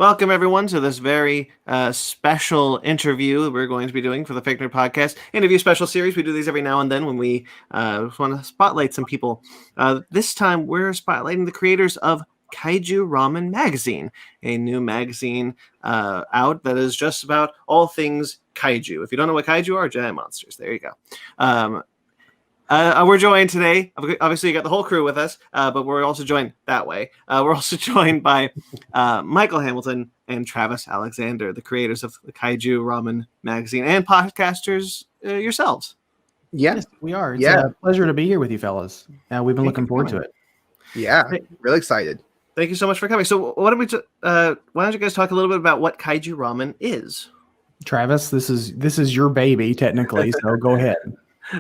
Welcome, everyone, to this very special interview we're going to be doing for the Fake Nerd Podcast interview special series. We do these every now and then when we want to spotlight some people. This time, we're spotlighting the creators of Kaiju Ramen magazine, a new magazine out that is just about all things kaiju. If you don't know what kaiju are, giant monsters. There you go. We're joined today. Obviously, you got the whole crew with us, but we're also joined that way. We're also joined by Michael Hamilton and Travis Alexander, the creators of the Kaiju Ramen magazine and podcasters yourselves. Yes, we are. It's a pleasure to be here with you fellas. We've been looking forward to it. Yeah, really excited. Thank you so much for coming. So, why don't you guys talk a little bit about what Kaiju Ramen is? Travis, this is your baby technically, so go ahead.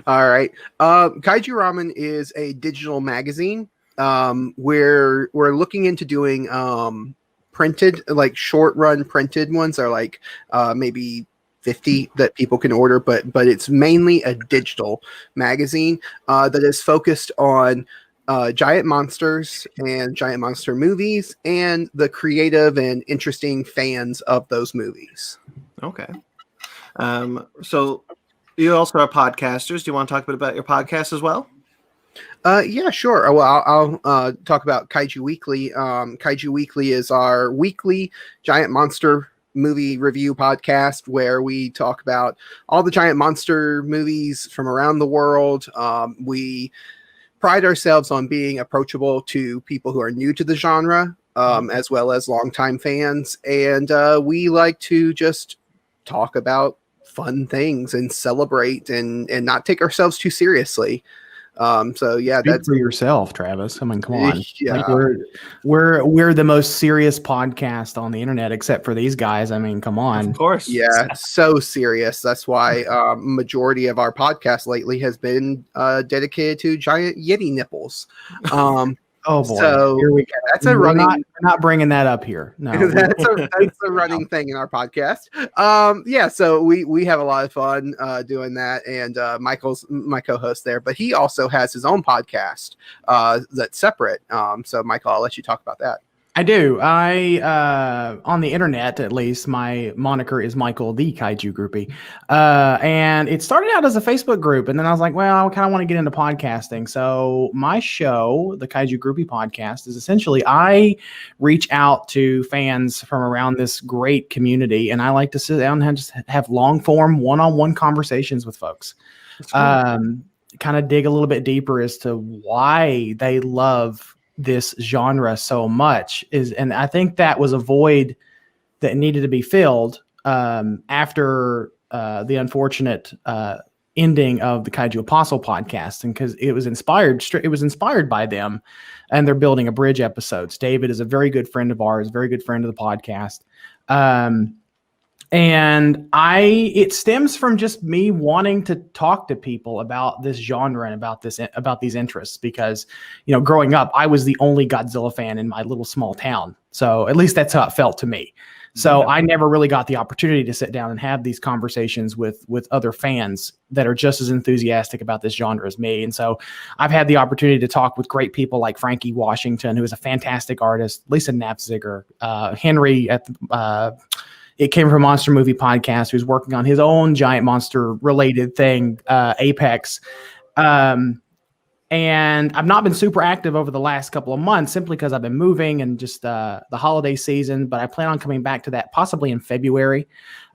All right. Kaiju Ramen is a digital magazine. We're looking into doing printed, like short run printed ones are like maybe 50 that people can order, but it's mainly a digital magazine that is focused on giant monsters and giant monster movies and the creative and interesting fans of those movies. Okay. So you also are podcasters. Do you want to talk a bit about your podcast as well? Yeah, sure. Well, I'll talk about Kaiju Weekly. Kaiju Weekly is our weekly giant monster movie review podcast where we talk about all the giant monster movies from around the world. We pride ourselves on being approachable to people who are new to the genre, as well as longtime fans. And we like to just talk about fun things and celebrate and not take ourselves too seriously. So yeah, Speak that's for yourself, Travis. I mean, come on. Yeah. Like we're the most serious podcast on the internet, except for these guys. I mean, come on. Of course. Yeah, so serious. That's why majority of our podcast lately has been dedicated to giant Yeti nipples. Oh boy! So here we go. That's a running. We're not bringing that up here. No, that's a running thing in our podcast. Yeah, so we have a lot of fun doing that, and Michael's my co-host there, but he also has his own podcast that's separate. So Michael, I'll let you talk about that. I do. On the internet, at least, my moniker is Michael the Kaiju Groupie. And it started out as a Facebook group. And then I was like, well, I kind of want to get into podcasting. So my show, the Kaiju Groupie podcast, is essentially I reach out to fans from around this great community. And I like to sit down and just have long form, one-on-one conversations with folks. Kind of dig a little bit deeper as to why they love this genre so much and I think that was a void that needed to be filled after the unfortunate ending of the Kaiju Apostle podcast, and because it was inspired by them, and they're building a bridge episodes. David is a very good friend of ours, very good friend of the podcast. And it stems from just me wanting to talk to people about this genre and about these interests, because, growing up, I was the only Godzilla fan in my little small town. So at least that's how it felt to me. So I never really got the opportunity to sit down and have these conversations with other fans that are just as enthusiastic about this genre as me. And so I've had the opportunity to talk with great people like Frankie Washington, who is a fantastic artist, Lisa Knapziger, Henry at It Came From Monster Movie Podcast, who's working on his own giant monster related thing, Apex. And I've not been super active over the last couple of months simply because I've been moving and just the holiday season, but I plan on coming back to that possibly in February.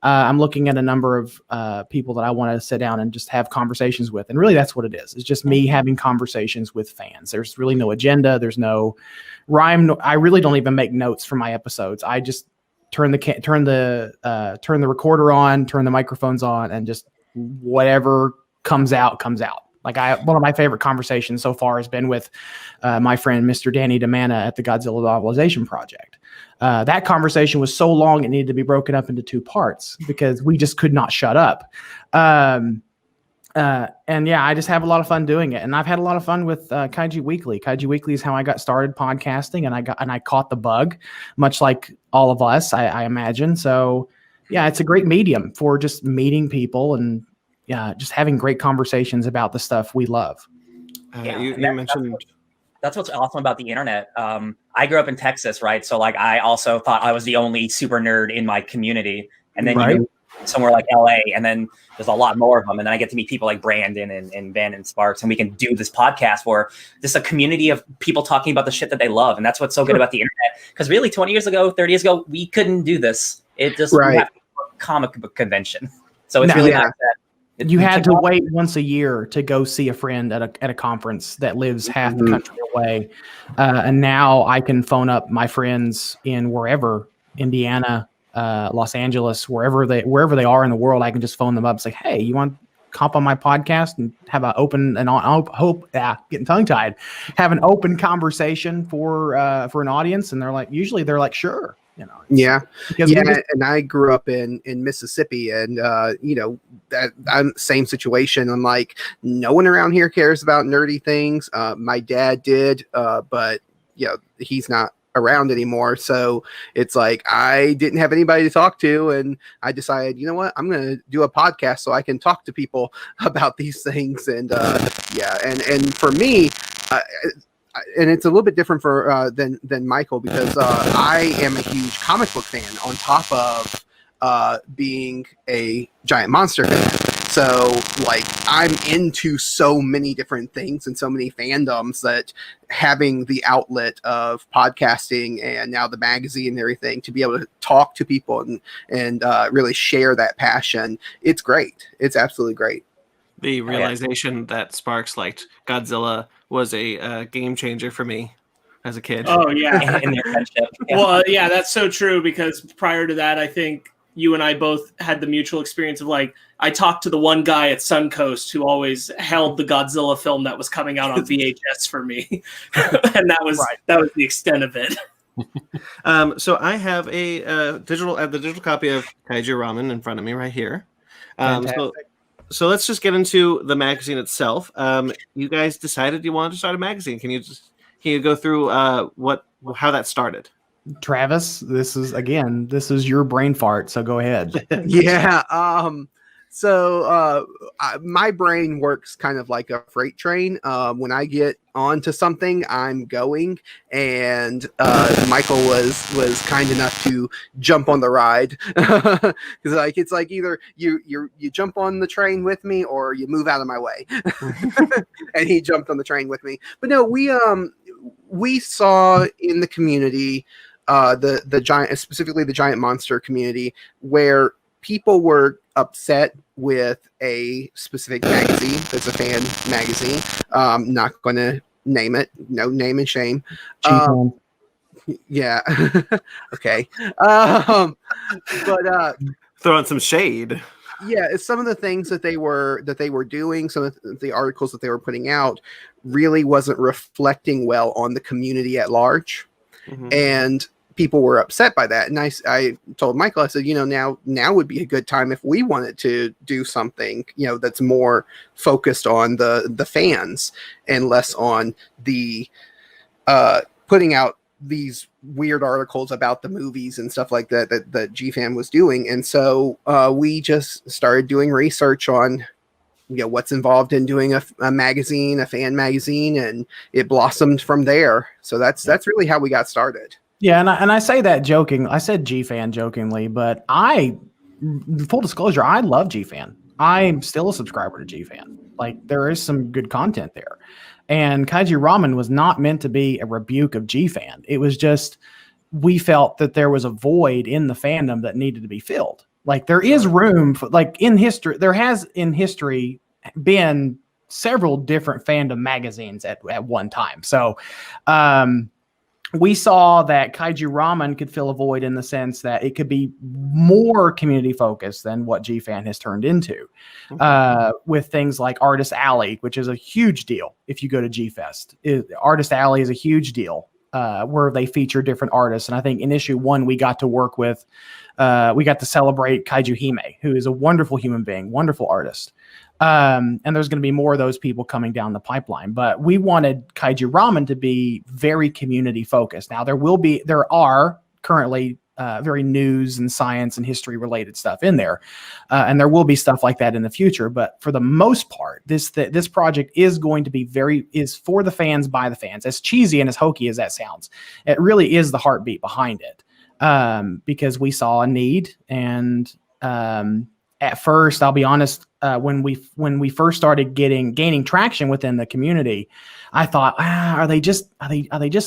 I'm looking at a number of people that I want to sit down and just have conversations with. And really that's what it is. It's just me having conversations with fans. There's really no agenda. There's no rhyme. I really don't even make notes for my episodes. I just turn the recorder on, turn the microphones on, and just whatever comes out. Like one of my favorite conversations so far has been with my friend, Mr. Danny DeManna at the Godzilla Novelization Project. That conversation was so long, it needed to be broken up into 2 parts because we just could not shut up. And yeah, I just have a lot of fun doing it. And I've had a lot of fun with Kaiju Weekly. Kaiju Weekly is how I got started podcasting, and I caught the bug, much like all of us, I imagine. So yeah, it's a great medium for just meeting people and just having great conversations about the stuff we love. You mentioned That's what's awesome about the internet. I grew up in Texas, right? So like I also thought I was the only super nerd in my community. And then you move somewhere like LA, and then there's a lot more of them. And then I get to meet people like Brandon and Ben and Sparks, and we can do this podcast where just a community of people talking about the shit that they love. And that's what's so good about the internet. Because really 20 years ago, 30 years ago, we couldn't do this. It just we have a comic book convention. So it's really nice that you had to wait once a year to go see a friend at a conference that lives half the country away. And now I can phone up my friends in wherever, Indiana, Los Angeles, wherever they are in the world. I can just phone them up and say, hey, you want to comp on my podcast and have an open and getting tongue tied, have an open conversation for an audience. And usually they're like, sure. And I grew up in Mississippi, and that I'm same situation. I'm like, no one around here cares about nerdy things. My dad did, but he's not around anymore, so it's like I didn't have anybody to talk to, and I decided, you know what, I'm gonna do a podcast so I can talk to people about these things. And and for me, and it's a little bit different for than Michael, because I am a huge comic book fan on top of being a giant monster fan. So like I'm into so many different things and so many fandoms that having the outlet of podcasting and now the magazine and everything to be able to talk to people and really share that passion, it's great. It's absolutely great. The realization that Sparks liked Godzilla was a game changer for me as a kid. Oh, yeah. in their friendship. Yeah. Well, yeah, that's so true, because prior to that, I think you and I both had the mutual experience of like, I talked to the one guy at Suncoast who always held the Godzilla film that was coming out on VHS for me. And that was the extent of it. So I have the digital copy of Kaiju Ramen in front of me right here. So let's just get into the magazine itself. You guys decided you wanted to start a magazine. Can you go through how that started? Travis, this is your brain fart, so go ahead. So my brain works kind of like a freight train. When I get onto something, I'm going, and Michael was kind enough to jump on the ride, because it's like either you jump on the train with me or you move out of my way. And he jumped on the train with me. But no, we saw in the community, the giant, specifically the giant monster community, where people were upset with a specific magazine that's a fan magazine. Not going to name it. No name and shame. Yeah. Okay. But throwing some shade. Yeah, it's some of the things that they were doing, some of the articles that they were putting out really wasn't reflecting well on the community at large. Mm-hmm. And people were upset by that. And I told Michael, I said, now would be a good time if we wanted to do something, that's more focused on the fans and less on the putting out these weird articles about the movies and stuff like that GFan was doing. And so we just started doing research on what's involved in doing a magazine, a fan magazine, and it blossomed from there. So that's really how we got started. Yeah, and I say that joking. I said GFan jokingly, but full disclosure, I love GFan. I'm still a subscriber to GFan. Like, there is some good content there. And Kaiju Ramen was not meant to be a rebuke of GFan. It was just, we felt that there was a void in the fandom that needed to be filled. Like, there is room for, like, in history, there has in history been several different fandom magazines at one time. So, we saw that Kaiju Ramen could fill a void in the sense that it could be more community focused than what GFan has turned into, with things like Artist Alley, which is a huge deal. If you go to GFest, Artist Alley is a huge deal, where they feature different artists. And I think in issue 1, we got to celebrate Kaiju Hime, who is a wonderful human being, wonderful artist. And there's going to be more of those people coming down the pipeline, but we wanted Kaiju Ramen to be very community focused. Now there are currently very news and science and history related stuff in there, and there will be stuff like that in the future. But for the most part, this project is going to be is for the fans by the fans. As cheesy and as hokey as that sounds, it really is the heartbeat behind it, because we saw a need. And at first, I'll be honest, when we first started gaining traction within the community, I thought, are they just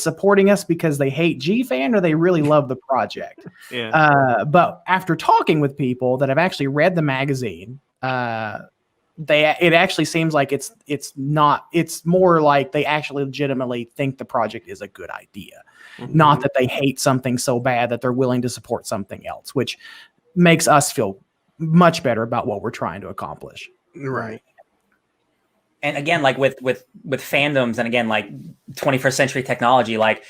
supporting us because they hate G-Fan, or they really love the project? Yeah. But after talking with people that have actually read the magazine, it actually seems like it's more like they actually legitimately think the project is a good idea, not that they hate something so bad that they're willing to support something else, which makes us feel much better about what we're trying to accomplish. Right. And again, like with fandoms, and again, like 21st century technology, like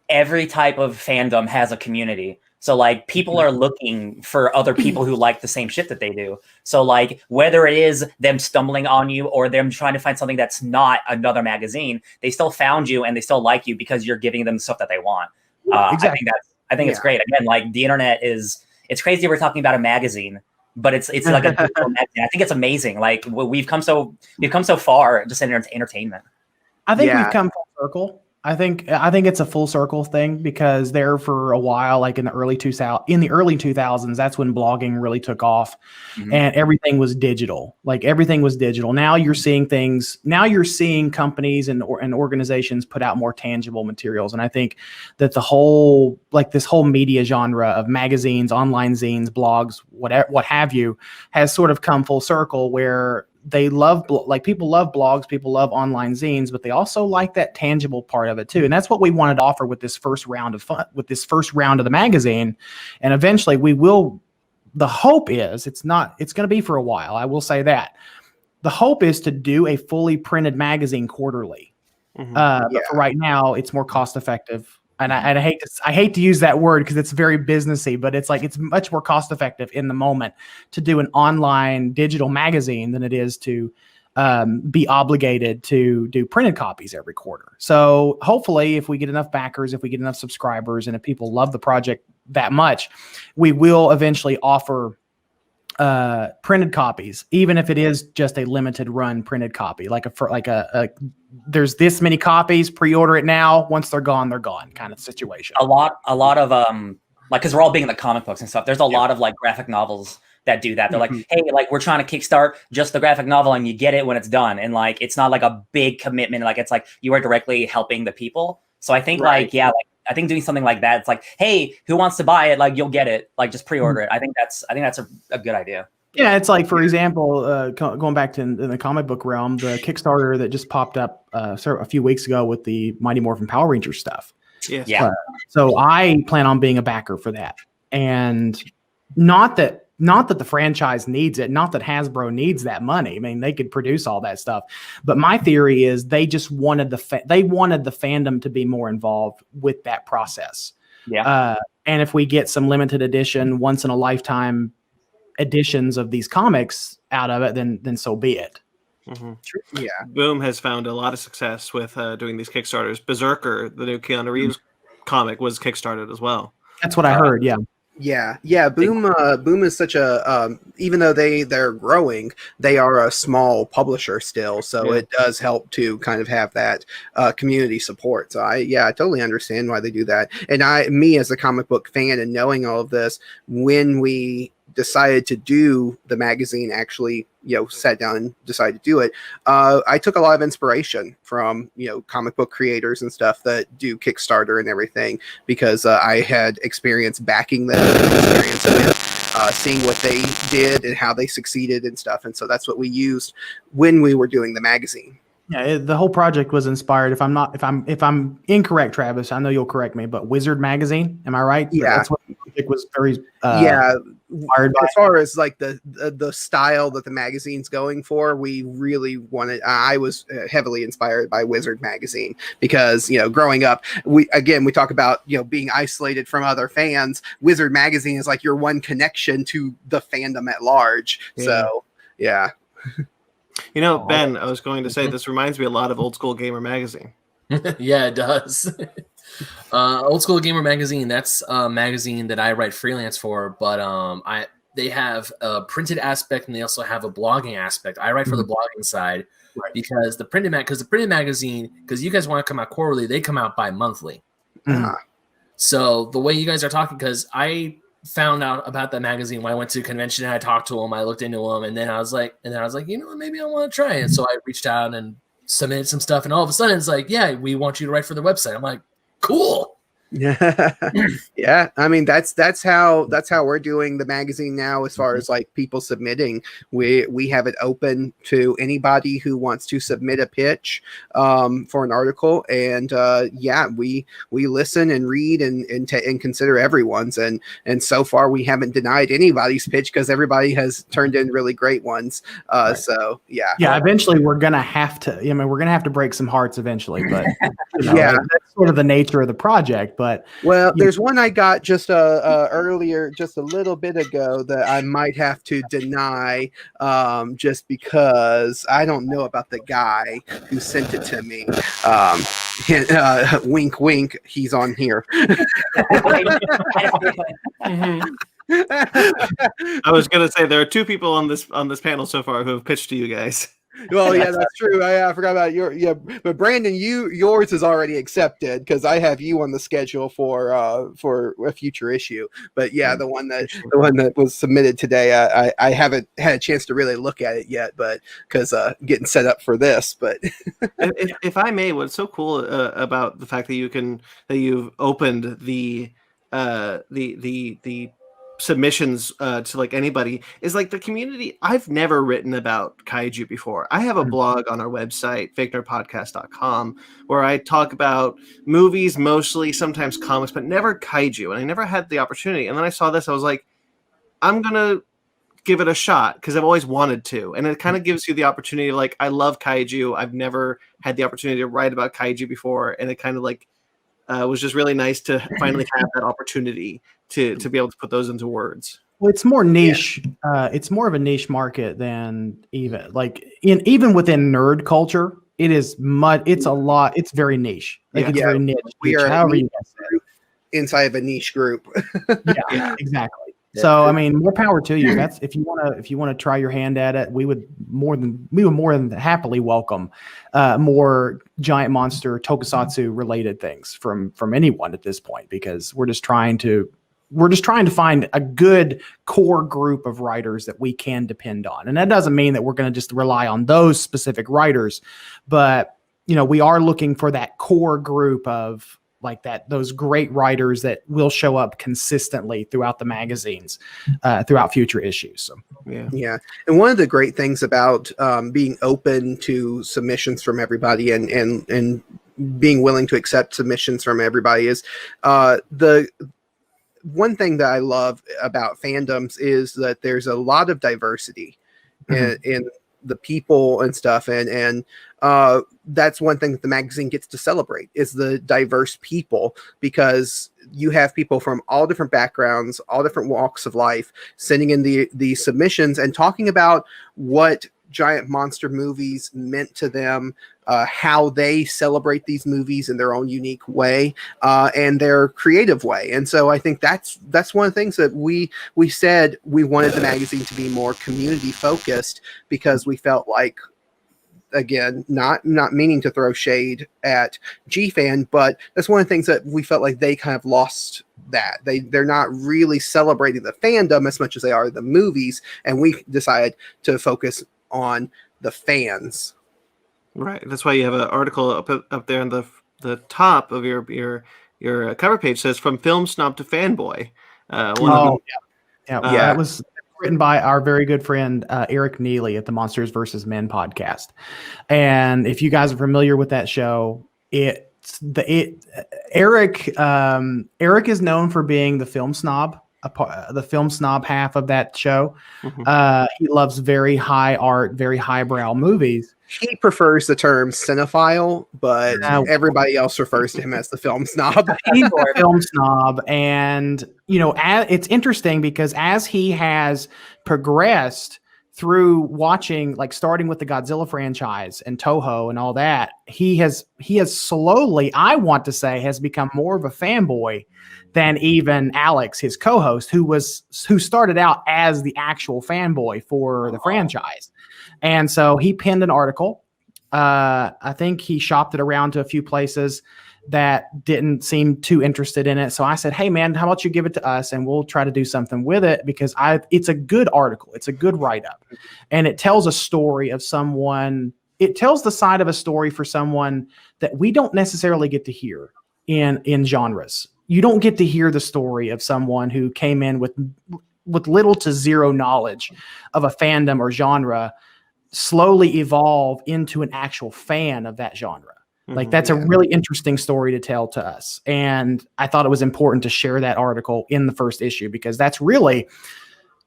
every type of fandom has a community. So like people are looking for other people who like the same shit that they do. So like whether it is them stumbling on you or them trying to find something that's not another magazine, they still found you and they still like you because you're giving them the stuff that they want. Exactly. I think it's great. Again, like the internet it's crazy we're talking about a magazine, but it's like a digital magazine. I think it's amazing. Like we've come so far just in entertainment. I think we've come full circle. I think it's a full circle thing, because there for a while, like in the early 2000s, that's when blogging really took off, and everything was digital. Like everything was digital. Now you're seeing companies and organizations put out more tangible materials. And I think that this whole media genre of magazines, online zines, blogs, what have you, has sort of come full circle, where people love blogs, people love online zines, but they also like that tangible part of it too. And that's what we wanted to offer with this first round of the magazine. And eventually the hope is it's going to be for a while. I will say that the hope is to do a fully printed magazine quarterly. But for right now, it's more cost effective. And I hate to use that word because it's very businessy, but it's much more cost effective in the moment to do an online digital magazine than it is to be obligated to do printed copies every quarter. So hopefully, if we get enough backers, if we get enough subscribers, and if people love the project that much, we will eventually offer printed copies, even if it is just a limited run printed copy, there's this many copies, pre-order it now, once they're gone kind of situation. A lot of like, because we're all big in the comic books and stuff, there's a lot of like graphic novels that do that. They're like, hey, like we're trying to kickstart just the graphic novel and you get it when it's done, and like it's not like a big commitment, like it's like you are directly helping the people. So I think I think doing something like that, it's like, hey, who wants to buy it? Like you'll get it, like just pre-order it. I think that's a good idea. Yeah, it's like, for example, going back to in the comic book realm, the Kickstarter that just popped up a few weeks ago with the Mighty Morphin Power Rangers stuff. Yes. Yeah. So I plan on being a backer for that, and not that the franchise needs it, not that Hasbro needs that money. I mean, they could produce all that stuff, but my theory is they just wanted the fandom to be more involved with that process. Yeah. And if we get some limited edition, once in a lifetime editions of these comics out of it, then so be it. Yeah. Boom has found a lot of success with doing these Kickstarters. Berserker, the new Keanu Reeves comic, was Kickstarted as well. That's what I heard. Yeah. Boom is such a even though they're growing, they are a small publisher still, so it does help to kind of have that community support. So I totally understand why they do that. And me as a comic book fan and knowing all of this, when we decided to do the magazine, actually sat down and decided to do it, I took a lot of inspiration from comic book creators and stuff that do Kickstarter and everything, because I had experience backing them, experience with seeing what they did and how they succeeded and stuff, and so that's what we used when we were doing the magazine. Yeah, the whole project was inspired. If I'm incorrect, Travis, I know you'll correct me, but Wizard magazine, am I right? Yeah, that's what it was very inspired by. As far as like the style that the magazine's going for, we really wanted. I was heavily inspired by Wizard magazine because growing up, we talk about being isolated from other fans. Wizard magazine is like your one connection to the fandom at large. Yeah. So yeah. Ben, I was going to say, this reminds me a lot of Old School Gamer magazine. Yeah, it does. Old School Gamer Magazine. That's a magazine that I write freelance for, but they have a printed aspect and they also have a blogging aspect. I write for the blogging side because the printed magazine, because you guys want to come out quarterly, they come out bi-monthly. So the way you guys are talking, because I found out about that magazine when I went to a convention and I talked to them, I looked into them, and then I was like, you know what, maybe I want to try it. So I reached out and submitted some stuff, and all of a sudden it's like, yeah, we want you to write for the website. I'm like, cool. Yeah, I mean that's how we're doing the magazine now. As far as like people submitting, we have it open to anybody who wants to submit a pitch for an article, and we listen and read and consider everyone's, and so far we haven't denied anybody's pitch because everybody has turned in really great ones. So yeah, eventually we're gonna have to. I mean, we're gonna have to break some hearts eventually, but that's sort of the nature of the project. But there's one I got just earlier, just a little bit ago, that I might have to deny, just because I don't know about the guy who sent it to me. Wink, wink. He's on here. I was gonna say there are two people on this panel so far who have pitched to you guys. Well, yeah, that's true. I forgot about but Brandon, yours is already accepted because I have you on the schedule for a future issue. But yeah, the one that was submitted today, I haven't had a chance to really look at it yet, but because getting set up for this. But if I may, what's so cool about the fact that you've opened the submissions to like anybody is like the community. I've never written about kaiju before. I have a blog on our website, fakenerdpodcast.com, where I talk about movies mostly, sometimes comics, but never kaiju. And I never had the opportunity. And then I saw this, I was like, I'm gonna give it a shot because I've always wanted to. And it kind of gives you the opportunity, like, I love kaiju. I've never had the opportunity to write about kaiju before, and it kind of like was just really nice to finally have that opportunity to be able to put those into words. Well, it's more niche. It's more of a niche market than even within nerd culture. It is it's a lot. It's very niche. It's very niche. We are a niche group inside of a niche group. Yeah, exactly. So I mean, more power to you. That's if you want to try your hand at it, we would more than happily welcome more giant monster tokusatsu related things from anyone at this point, because we're just trying to find a good core group of writers that we can depend on. And that doesn't mean that we're going to just rely on those specific writers, but we are looking for that core group of like those great writers that will show up consistently throughout the magazines, throughout future issues. So, yeah. And one of the great things about being open to submissions from everybody and being willing to accept submissions from everybody is the one thing that I love about fandoms is that there's a lot of diversity in the people and stuff, and that's one thing that the magazine gets to celebrate is the diverse people, because you have people from all different backgrounds, all different walks of life, sending in the submissions and talking about what giant monster movies meant to them, how they celebrate these movies in their own unique way, and their creative way. And so I think that's one of the things that we said we wanted the magazine to be more community focused, because we felt like, again, not meaning to throw shade at GFan, but that's one of the things that we felt like they kind of lost, that they're not really celebrating the fandom as much as they are the movies, and we decided to focus on the fans. Right. That's why you have an article up there on the top of your cover page says "From Film Snob to Fanboy." That was written by our very good friend Eric Neely at the Monsters vs. Men podcast. And if you guys are familiar with that show, Eric is known for being the film snob. The film snob half of that show. He loves very high art, very highbrow movies. He prefers the term cinephile, but everybody else refers to him as the film snob. He's a film snob, and it's interesting because as he has progressed through watching, like starting with the Godzilla franchise and Toho and all that, he has slowly, I want to say, has become more of a fanboy than even Alex, his co-host, who started out as the actual fanboy for the franchise. And so he penned an article. I think he shopped it around to a few places that didn't seem too interested in it. So I said, hey man, how about you give it to us and we'll try to do something with it, because it's a good article. It's a good write-up, and it tells a story of someone. It tells the side of a story for someone that we don't necessarily get to hear in genres. You don't get to hear the story of someone who came in with little to zero knowledge of a fandom or genre, slowly evolve into an actual fan of that genre. Like that's a really interesting story to tell to us. And I thought it was important to share that article in the first issue, because that's really,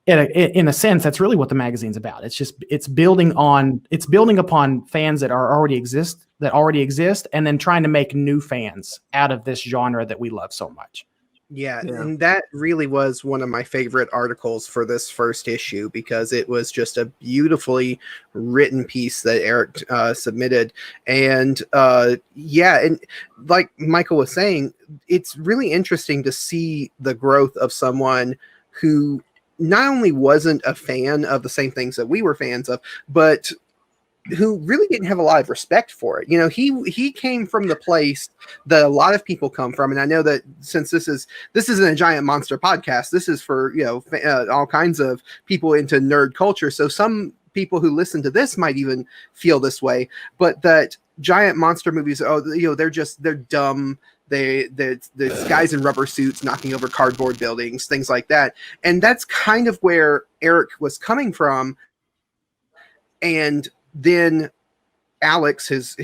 in a sense, that's really what the magazine's about. It's building upon fans that already exist, and then trying to make new fans out of this genre that we love so much. Yeah, and that really was one of my favorite articles for this first issue, because it was just a beautifully written piece that Eric submitted. And and like Michael was saying, it's really interesting to see the growth of someone who not only wasn't a fan of the same things that we were fans of, but who really didn't have a lot of respect for it. You know, he came from the place that a lot of people come from. And I know that since this isn't a Giant Monster podcast, this is for, all kinds of people into nerd culture. So some people who listen to this might even feel this way, but that giant monster movies, they're dumb. There's guys in rubber suits knocking over cardboard buildings, things like that. And that's kind of where Eric was coming from. And then Alex, his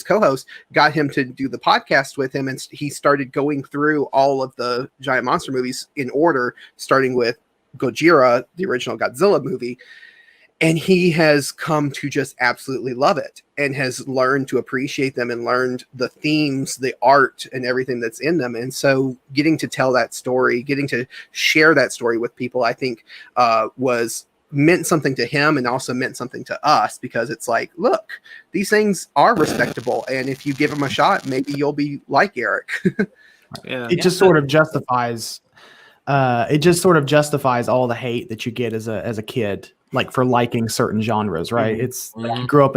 co-host, got him to do the podcast with him, and he started going through all of the giant monster movies in order, starting with Gojira, the original Godzilla movie. And he has come to just absolutely love it, and has learned to appreciate them, and learned the themes, the art, and everything that's in them. And so getting to tell that story, getting to share that story with people, I think meant something to him, and also meant something to us, because it's like, look, these things are respectable, and if you give them a shot, maybe you'll be like Eric. It just sort of justifies all the hate that you get as a kid, like for liking certain genres, right? It's you grew up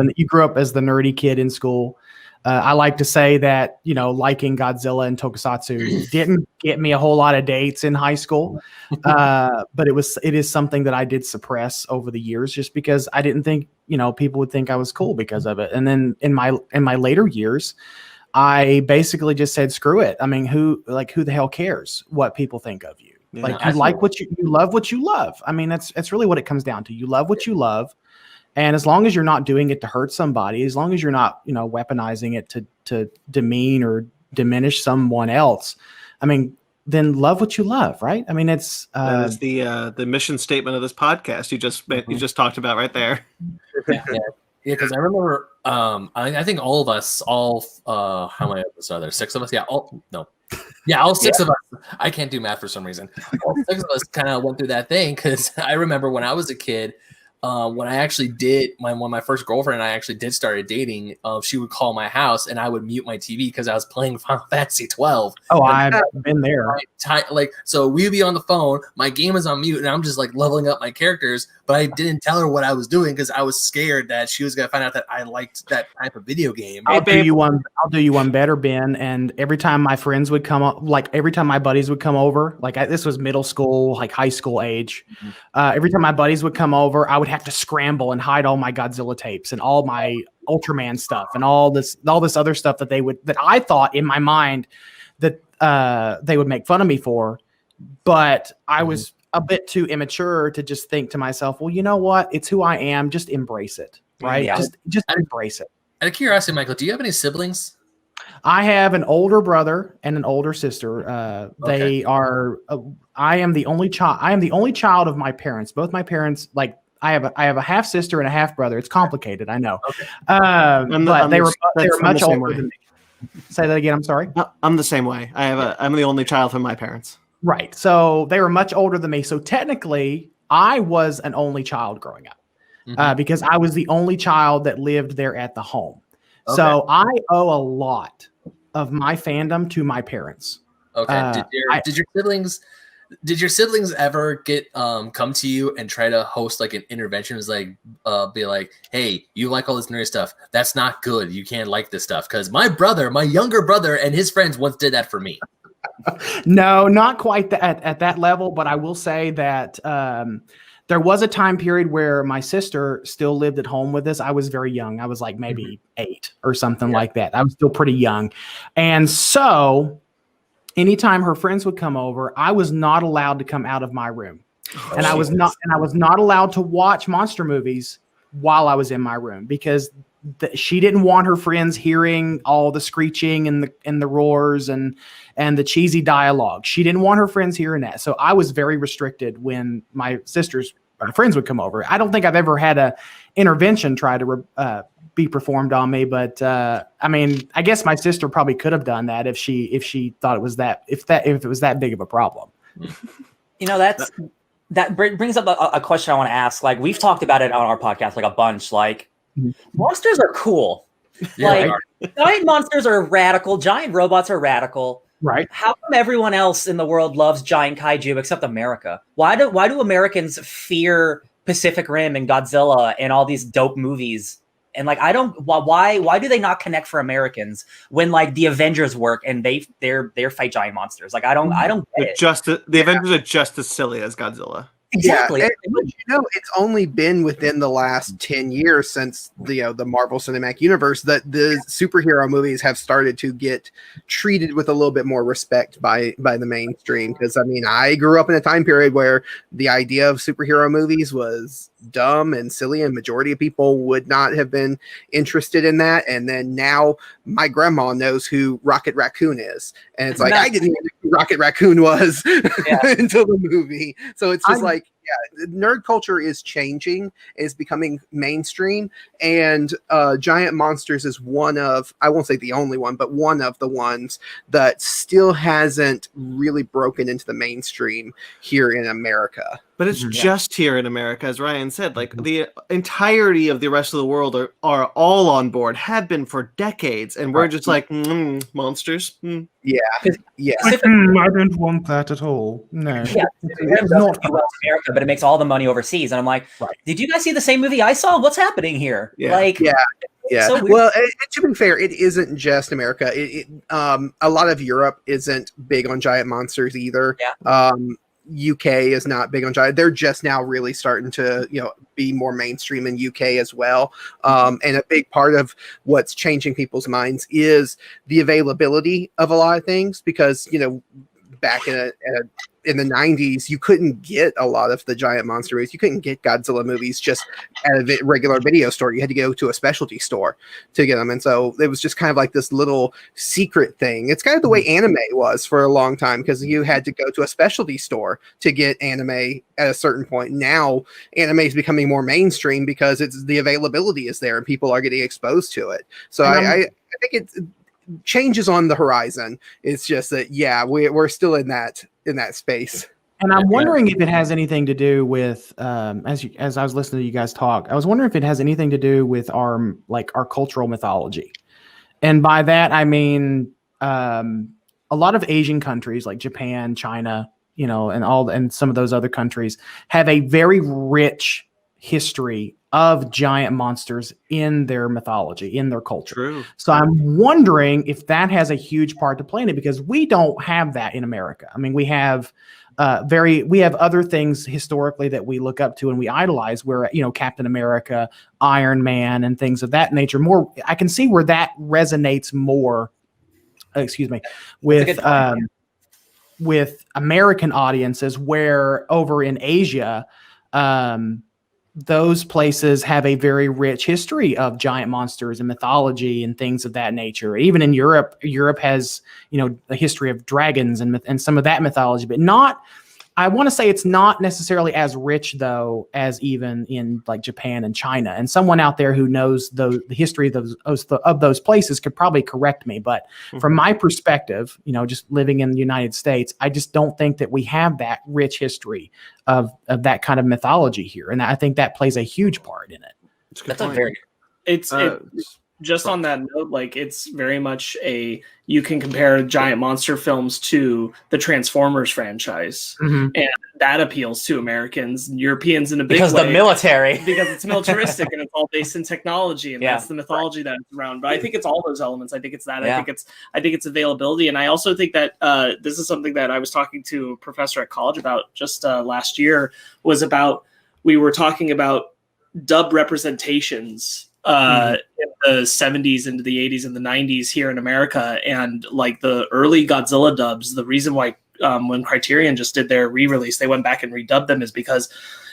as the nerdy kid in school. I like to say that, liking Godzilla and Tokusatsu didn't get me a whole lot of dates in high school. But it is something that I did suppress over the years, just because I didn't think, people would think I was cool because of it. And then in my later years, I basically just said, screw it. I mean, who the hell cares what people think of you? Yeah, like you like you love what you love. I mean, that's really what it comes down to. You love what you love. And as long as you're not doing it to hurt somebody, as long as you're not, weaponizing it to demean or diminish someone else, I mean, then love what you love, right? I mean, it's that is the mission statement of this podcast you just talked about right there. Yeah, because I remember, I think all of us, how many of us are there? 6 of us? All 6 of us. I can't do math for some reason. All 6 of us kind of went through that thing, because I remember when I was a kid. When I actually did when my first girlfriend and I actually did started dating, she would call my house and I would mute my TV because I was playing Final Fantasy 12. Oh, I've been there. So we'd be on the phone, my game is on mute, and I'm just like leveling up my characters, but I didn't tell her what I was doing because I was scared that she was gonna find out that I liked that type of video game. I'll do you one better, Ben. And every time my friends would come up, like every time my buddies would come over, this was middle school, like high school age. Every time my buddies would come over, I would have to scramble and hide all my Godzilla tapes and all my Ultraman stuff and all this other stuff that I thought in my mind that they would make fun of me for, but I was a bit too immature to just think to myself, well, you know what? It's who I am. Just embrace it, right? Yeah. Just embrace it. Out of curiosity, Michael, do you have any siblings? I have an older brother and an older sister. They are. I am the only child. I am the only child of my parents. Both my parents, like I have a half sister and a half brother. It's complicated, I know. Okay. But they were much older than me. Say that again. I'm sorry. I'm the same way. I'm the only child from my parents. Right. So they were much older than me. So technically, I was an only child growing up because I was the only child that lived there at the home. Okay. So I owe a lot of my fandom to my parents. Okay. Did your siblings ever get come to you and try to host like an intervention? It's like be like, hey, you like all this nerdy stuff. That's not good. You can't like this stuff. Because my younger brother and his friends once did that for me. No, not quite at that level, but I will say that there was a time period where my sister still lived at home with us. I was very young. I was like maybe 8 or something like that. I was still pretty young. And so anytime her friends would come over, I was not allowed to come out of my room. I was not allowed to watch monster movies while I was in my room because she didn't want her friends hearing all the screeching and the roars and the cheesy dialogue. She didn't want her friends hearing that. So I was very restricted when my sister's friends would come over. I don't think I've ever had a intervention try to be performed on me, but I mean, I guess my sister probably could have done that if she thought it was if it was that big of a problem. You know, that brings up a question I want to ask. Like, we've talked about it on our podcast like a bunch. Like, monsters are cool. Yeah, like, giant monsters are radical. Giant robots are radical. Right. How come everyone else in the world loves giant kaiju except America? Why do Americans fear Pacific Rim and Godzilla and all these dope movies? And like, why do they not connect for Americans when like the Avengers work and they fight giant monsters? Like, I don't get it. The Avengers are just as silly as Godzilla. Exactly. Yeah, and, it's only been within the last 10 years since the Marvel Cinematic Universe that the superhero movies have started to get treated with a little bit more respect by the mainstream. Because I mean, I grew up in a time period where the idea of superhero movies was dumb and silly, and majority of people would not have been interested in that. And then now my grandma knows who Rocket Raccoon is, and it's like I didn't even know who Rocket Raccoon was until the movie. So it's just nerd culture is changing, is becoming mainstream, and Giant Monsters is one of, I won't say the only one, but one of the ones that still hasn't really broken into the mainstream here in America. But it's just here in America, as Ryan said. Like, the entirety of the rest of the world are all on board, have been for decades, and we're just like, monsters. Yeah. I don't want that at all. No. Yeah, it's not America, but it makes all the money overseas. And I'm like, did you guys see the same movie I saw? What's happening here? Yeah. So well, to be fair, it isn't just America. A lot of Europe isn't big on giant monsters either. Yeah. UK is not big on giant. They're just now really starting to, be more mainstream in UK as well. And a big part of what's changing people's minds is the availability of a lot of things, because, back in the 90s, you couldn't get a lot of the giant monster movies. You couldn't get Godzilla movies just at a regular video store. You had to go to a specialty store to get them. And so it was just kind of like this little secret thing. It's kind of the way anime was for a long time, because you had to go to a specialty store to get anime at a certain point. Now anime is becoming more mainstream because the availability is there and people are getting exposed to it. So I think it's changes on the horizon. It's just that we're still in that space. And I'm wondering if it has anything to do with as I was listening to you guys talk, I was wondering if it has anything to do with our cultural mythology. And by that I mean a lot of Asian countries like Japan, China, and some of those other countries have a very rich history of giant monsters in their mythology, in their culture. True. So I'm wondering if that has a huge part to play in it, because we don't have that in America. I mean, we have other things historically that we look up to and we idolize, where, Captain America, Iron Man, and things of that nature. More, I can see where that resonates more, with American audiences, where over in Asia, those places have a very rich history of giant monsters and mythology and things of that nature. Even in Europe has, a history of dragons and some of that mythology, but not I want to say it's not necessarily as rich though as even in like Japan and China. And someone out there who knows the history of those places could probably correct me. But from my perspective, just living in the United States, I just don't think that we have that rich history of that kind of mythology here, and I think that plays a huge part in it. That's a very it's just on that note, like it's very much you can compare giant monster films to the Transformers franchise, and that appeals to Americans, Europeans in a big way. Because the military. Because it's militaristic and it's all based in technology, and that's the mythology that's around. But I think it's all those elements. I think it's that. Yeah. I think it's availability, and I also think that this is something that I was talking to a professor at college about just last year. We were talking about dub representations in the 70s into the 80s and the 90s here in America, and like the early Godzilla dubs, the reason why when Criterion just did their re-release, they went back and redubbed them is because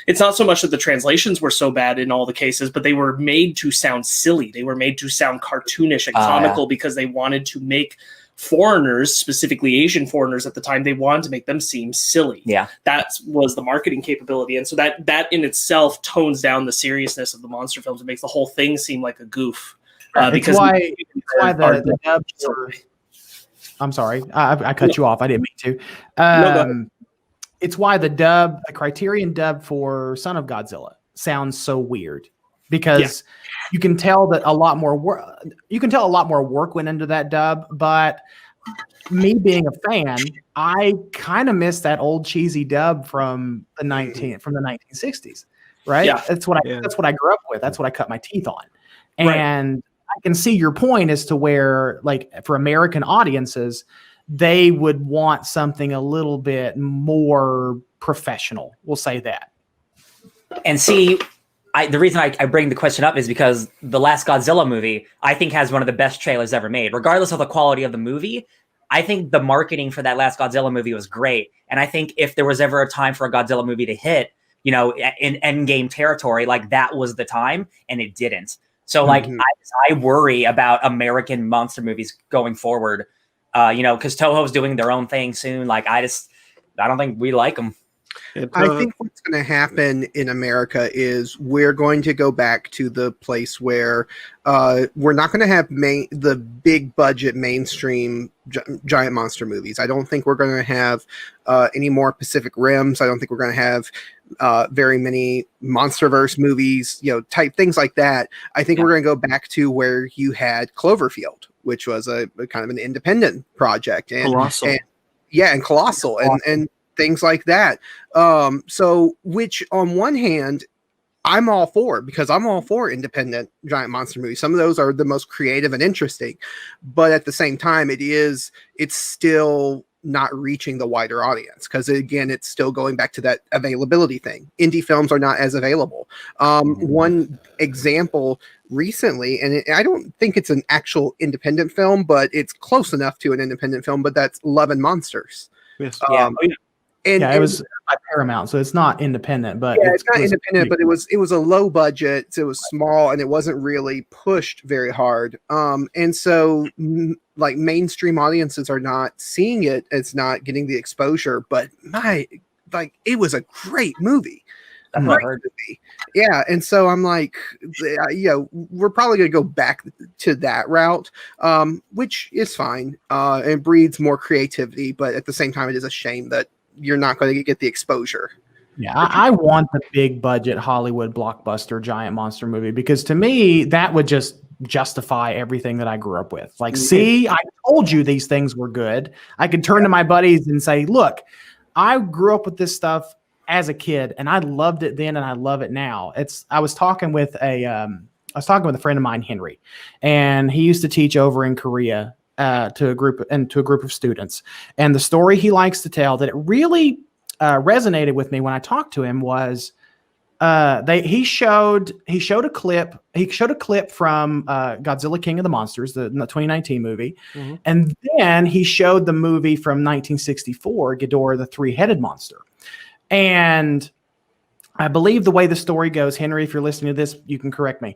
it's not so much that the translations were so bad in all the cases, but they were made to sound silly. They were made to sound cartoonish and comical because they wanted to make foreigners, specifically Asian foreigners at the time, they wanted to make them seem silly. Yeah, that was the marketing capability, and so that in itself tones down the seriousness of the monster films. It makes the whole thing seem like a goof. Because why the dubs are. I'm sorry, I cut you off. I didn't mean to. It's why the Criterion dub for Son of Godzilla sounds so weird, because you can tell that a lot more work went into that dub. But me being a fan, I kind of miss that old cheesy dub from the 1960s. Right? Yeah. That's what I grew up with. That's what I cut my teeth on. And I can see your point as to where, like, for American audiences, they would want something a little bit more professional. We'll say that. And see, the reason I bring the question up is because the last Godzilla movie, I think, has one of the best trailers ever made. Regardless of the quality of the movie, I think the marketing for that last Godzilla movie was great. And I think if there was ever a time for a Godzilla movie to hit, in endgame territory, like, that was the time, and it didn't. So, like, I worry about American monster movies going forward, because Toho's doing their own thing soon. Like, I don't think we like them. I think what's going to happen in America is we're going to go back to the place where we're not going to have the big budget mainstream giant monster movies. I don't think we're going to have any more Pacific Rims. I don't think we're going to have very many MonsterVerse movies, type things like that. I think we're going to go back to where you had Cloverfield, which was a kind of an independent project, and Colossal, and Colossal, and things like that. So, which on one hand, I'm all for, because I'm all for independent giant monster movies. Some of those are the most creative and interesting, but at the same time, it's still not reaching the wider audience, because again, it's still going back to that availability thing. Indie films are not as available. One example recently, and I don't think it's an actual independent film, but it's close enough to an independent film, but that's Love and Monsters. Yes. It was by Paramount, so it's not independent, but it's not independent, but it was a low budget, so it was small, and it wasn't really pushed very hard. And so, like, mainstream audiences are not seeing it; it's not getting the exposure. But it was a great movie. Yeah, and so I'm like, we're probably going to go back to that route, which is fine, and breeds more creativity. But at the same time, it is a shame that you're not going to get the exposure. Yeah, I want the big budget Hollywood blockbuster giant monster movie, because to me, that would just justify everything that I grew up with. Like, see, I told you these things were good. I could turn to my buddies and say, look, I grew up with this stuff as a kid, and I loved it then, and I love it now. I was talking with a friend of mine, Henry, and he used to teach over in Korea to a group of students. And the story he likes to tell that it really resonated with me when I talked to him was he showed a clip from Godzilla King of the Monsters, the 2019 movie, and then he showed the movie from 1964, Ghidorah the Three-Headed Monster. And I believe the way the story goes, Henry, if you're listening to this, you can correct me.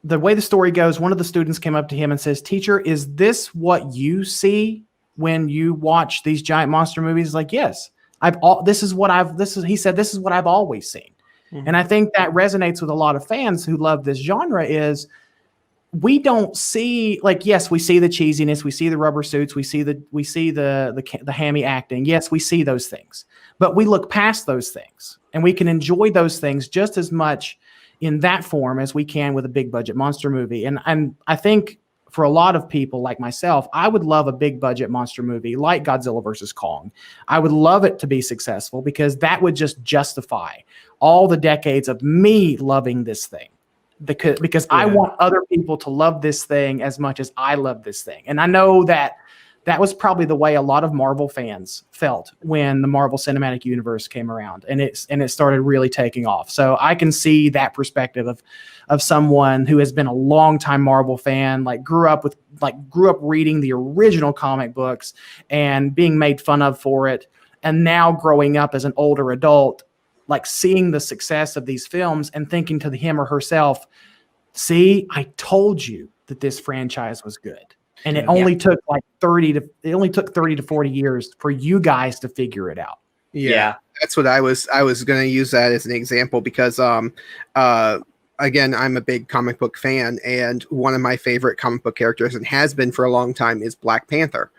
The way the story goes, one of the students came up to him and says, "Teacher, is this what you see when you watch these giant monster movies?" Like, yes. He said, this is what I've always seen. And I think that resonates with a lot of fans who love this genre. Is we don't see, like, yes, we see the cheesiness, we see the rubber suits, we see the hammy acting. Yes, we see those things, but we look past those things and we can enjoy those things just as much in that form as we can with a big budget monster movie. And I think for a lot of people like myself, I would love a big budget monster movie like Godzilla versus Kong. I would love it to be successful because that would just justify all the decades of me loving this thing. Because I want other people to love this thing as much as I love this thing. And I know that was probably the way a lot of Marvel fans felt when the Marvel Cinematic Universe came around and it started really taking off. So I can see that perspective of someone who has been a longtime Marvel fan, grew up reading the original comic books and being made fun of for it. And now growing up as an older adult, seeing the success of these films and thinking to him or herself, see, I told you that this franchise was good. And it only took 30 to 40 years for you guys to figure it out. Yeah. That's what I was going to use that as an example because, again, I'm a big comic book fan, and one of my favorite comic book characters, and has been for a long time, is Black Panther.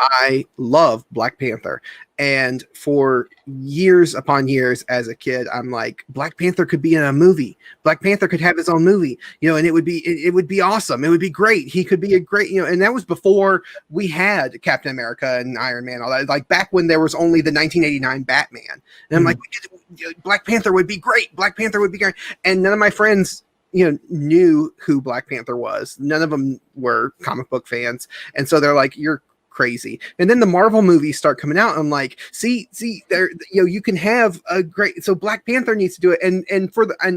I love Black Panther. And for years upon years as a kid, I'm like, Black Panther could be in a movie. Black Panther could have his own movie, and it would be awesome. It would be great. He could be a great, and that was before we had Captain America and Iron Man, all that, back when there was only the 1989 Batman. And I'm like, Black Panther would be great. Black Panther would be great. And none of my friends knew who Black Panther was. None of them were comic book fans. And so they're like, you're crazy. And then the Marvel movies start coming out. I'm like, see there, you can have a great, so Black Panther needs to do it. And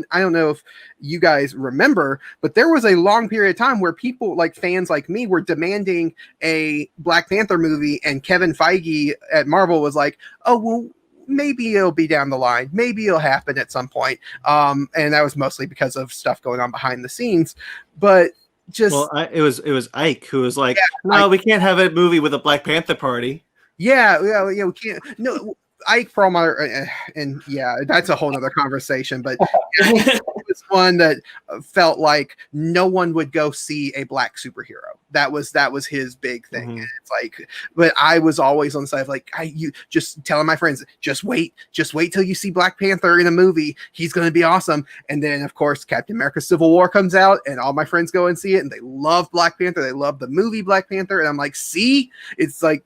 I don't know if you guys remember, but there was a long period of time where people, fans like me, were demanding a Black Panther movie, and Kevin Feige at Marvel was like, oh, well, maybe it'll be down the line. Maybe it'll happen at some point. And that was mostly because of stuff going on behind the scenes. But it was Ike who was like, no, we can't have a movie with a Black Panther party. Yeah, we can't. No, Ike Perlmutter, and that's a whole other conversation. But it was one that felt like no one would go see a black superhero. That was his big thing. Mm-hmm. And it's but I was always on the side of you just telling my friends, just wait till you see Black Panther in a movie. He's going to be awesome. And then of course Captain America: Civil War comes out, and all my friends go and see it, and they love Black Panther. They love the movie Black Panther, and I'm like, see, it's like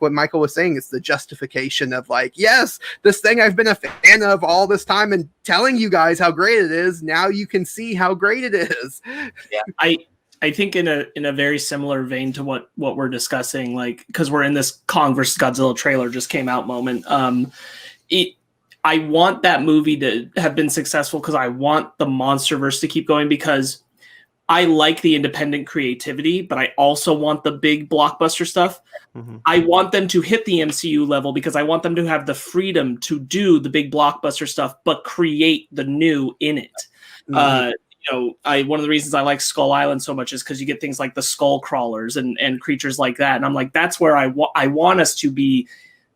what Michael was saying. It's the justification of yes, this thing I've been a fan of all this time and telling you guys how great it is. Now you can see how great it is. Yeah, I think in a very similar vein to what we're discussing, because we're in this Kong versus Godzilla trailer just came out moment. I want that movie to have been successful because I want the MonsterVerse to keep going, because I like the independent creativity, but I also want the big blockbuster stuff. Mm-hmm. I want them to hit the MCU level because I want them to have the freedom to do the big blockbuster stuff, but create the new in it. Mm-hmm. One of the reasons I like Skull Island so much is because you get things like the skull crawlers and creatures like that. And I'm like, that's where I want us to be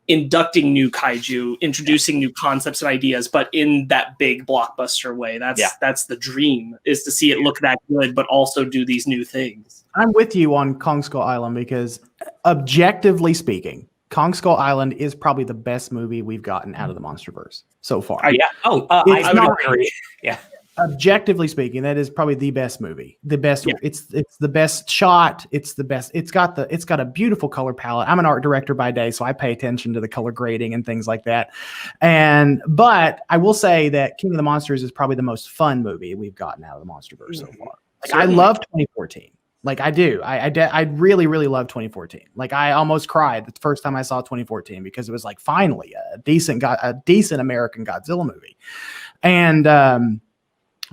inducting new kaiju, introducing new concepts and ideas, but in that big blockbuster way. That's the dream, is to see it look that good, but also do these new things. I'm with you on Kong Skull Island because objectively speaking, Kong Skull Island is probably the best movie we've gotten out of the MonsterVerse so far. I would agree. Yeah. Objectively speaking, that is probably the best movie. The best. Yeah. It's the best shot. It's the best. It's got a beautiful color palette. I'm an art director by day, so I pay attention to the color grading and things like that. But I will say that King of the Monsters is probably the most fun movie we've gotten out of the MonsterVerse so far. I love 2014. I do. I really, really love 2014. I almost cried the first time I saw 2014 because it was finally a decent American Godzilla movie. And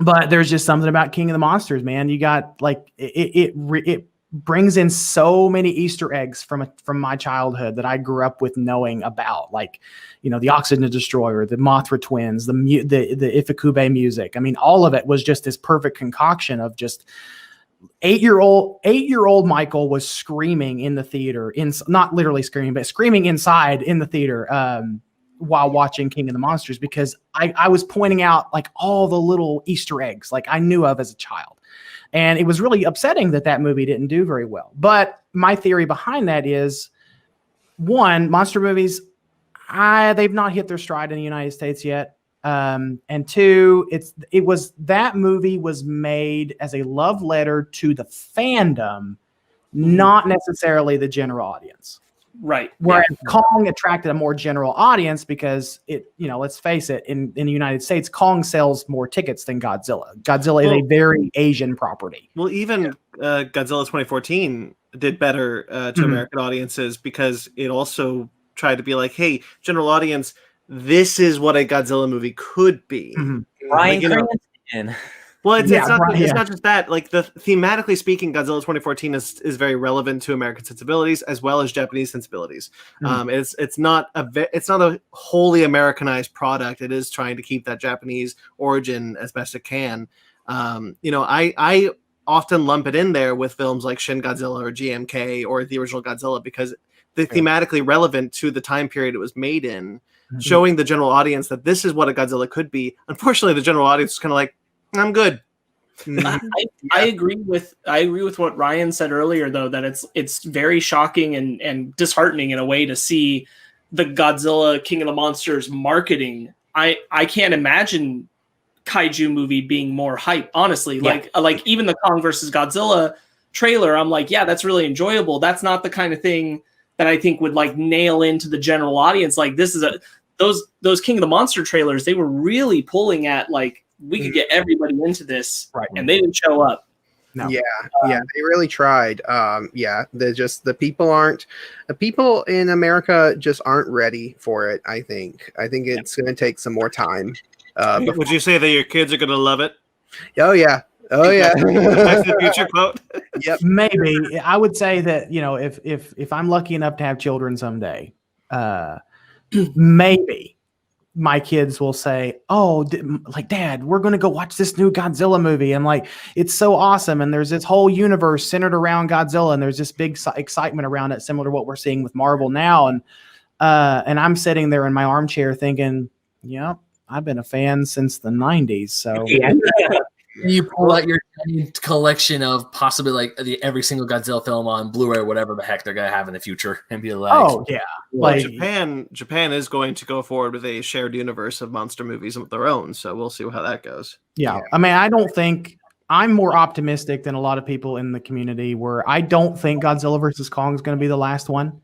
but there's just something about King of the Monsters, man. You got it brings in so many Easter eggs from my childhood that I grew up with knowing about, the Oxygen Destroyer, the Mothra twins, the Ifukube music. I mean, all of it was just this perfect concoction of just 8-year-old Michael was screaming in the theater, not literally screaming, but screaming inside in the theater. while watching King of the Monsters because I was pointing out like all the little Easter eggs like I knew of as a child. And it was really upsetting that movie didn't do very well. But my theory behind that is, one, monster movies, they've not hit their stride in the United States yet. And two, that movie was made as a love letter to the fandom, not necessarily the general audience. Right. Whereas Kong attracted a more general audience because let's face it, in the United States, Kong sells more tickets than Godzilla. Godzilla is a very Asian property. Well, even Godzilla 2014 did better to American audiences because it also tried to be like, hey, general audience, this is what a Godzilla movie could be. Brian Cranston. Well, it's not just that. Like thematically speaking, Godzilla 2014 is very relevant to American sensibilities as well as Japanese sensibilities. It's not a wholly Americanized product. It is trying to keep that Japanese origin as best it can. I often lump it in there with films like Shin Godzilla or GMK or the original Godzilla because they're thematically relevant to the time period it was made in, showing the general audience that this is what a Godzilla could be. Unfortunately, the general audience is kind of like, I'm good. I agree with what Ryan said earlier, though, that it's very shocking and disheartening in a way to see the Godzilla King of the Monsters marketing. I can't imagine kaiju movie being more hype, honestly. Like even the Kong versus Godzilla trailer, I'm like, yeah, that's really enjoyable. That's not the kind of thing that I think would like nail into the general audience. Like this is those King of the Monster trailers, they were really pulling at like, we could get everybody into this, and they didn't show up. No. Yeah, they really tried. The people in America just aren't ready for it. I think it's going to take some more time. Would you say that your kids are going to love it? Oh yeah. Back to the Future quote. Yep. Maybe I would say that if I'm lucky enough to have children someday, maybe my kids will say, "Oh, Dad, we're going to go watch this new Godzilla movie." I'm like, it's so awesome. And there's this whole universe centered around Godzilla. And there's this big excitement around it, similar to what we're seeing with Marvel now. And I'm sitting there in my armchair thinking, yeah, I've been a fan since the 90s. So you pull out your collection of possibly like every single Godzilla film on Blu-ray or whatever the heck they're going to have in the future and be like, oh yeah. Well, Japan is going to go forward with a shared universe of monster movies of their own, so we'll see how that goes. Yeah. I mean, I don't think I'm more optimistic than a lot of people in the community where I don't think Godzilla versus Kong is going to be the last one.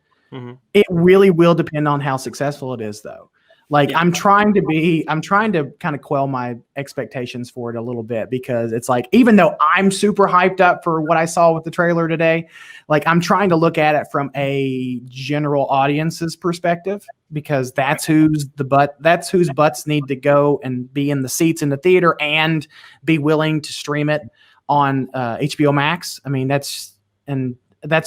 It really will depend on how successful it is, though. Like I'm trying to kind of quell my expectations for it a little bit because it's like, even though I'm super hyped up for what I saw with the trailer today, like I'm trying to look at it from a general audience's perspective because that's whose butts need to go and be in the seats in the theater and be willing to stream it on HBO Max. I mean, that's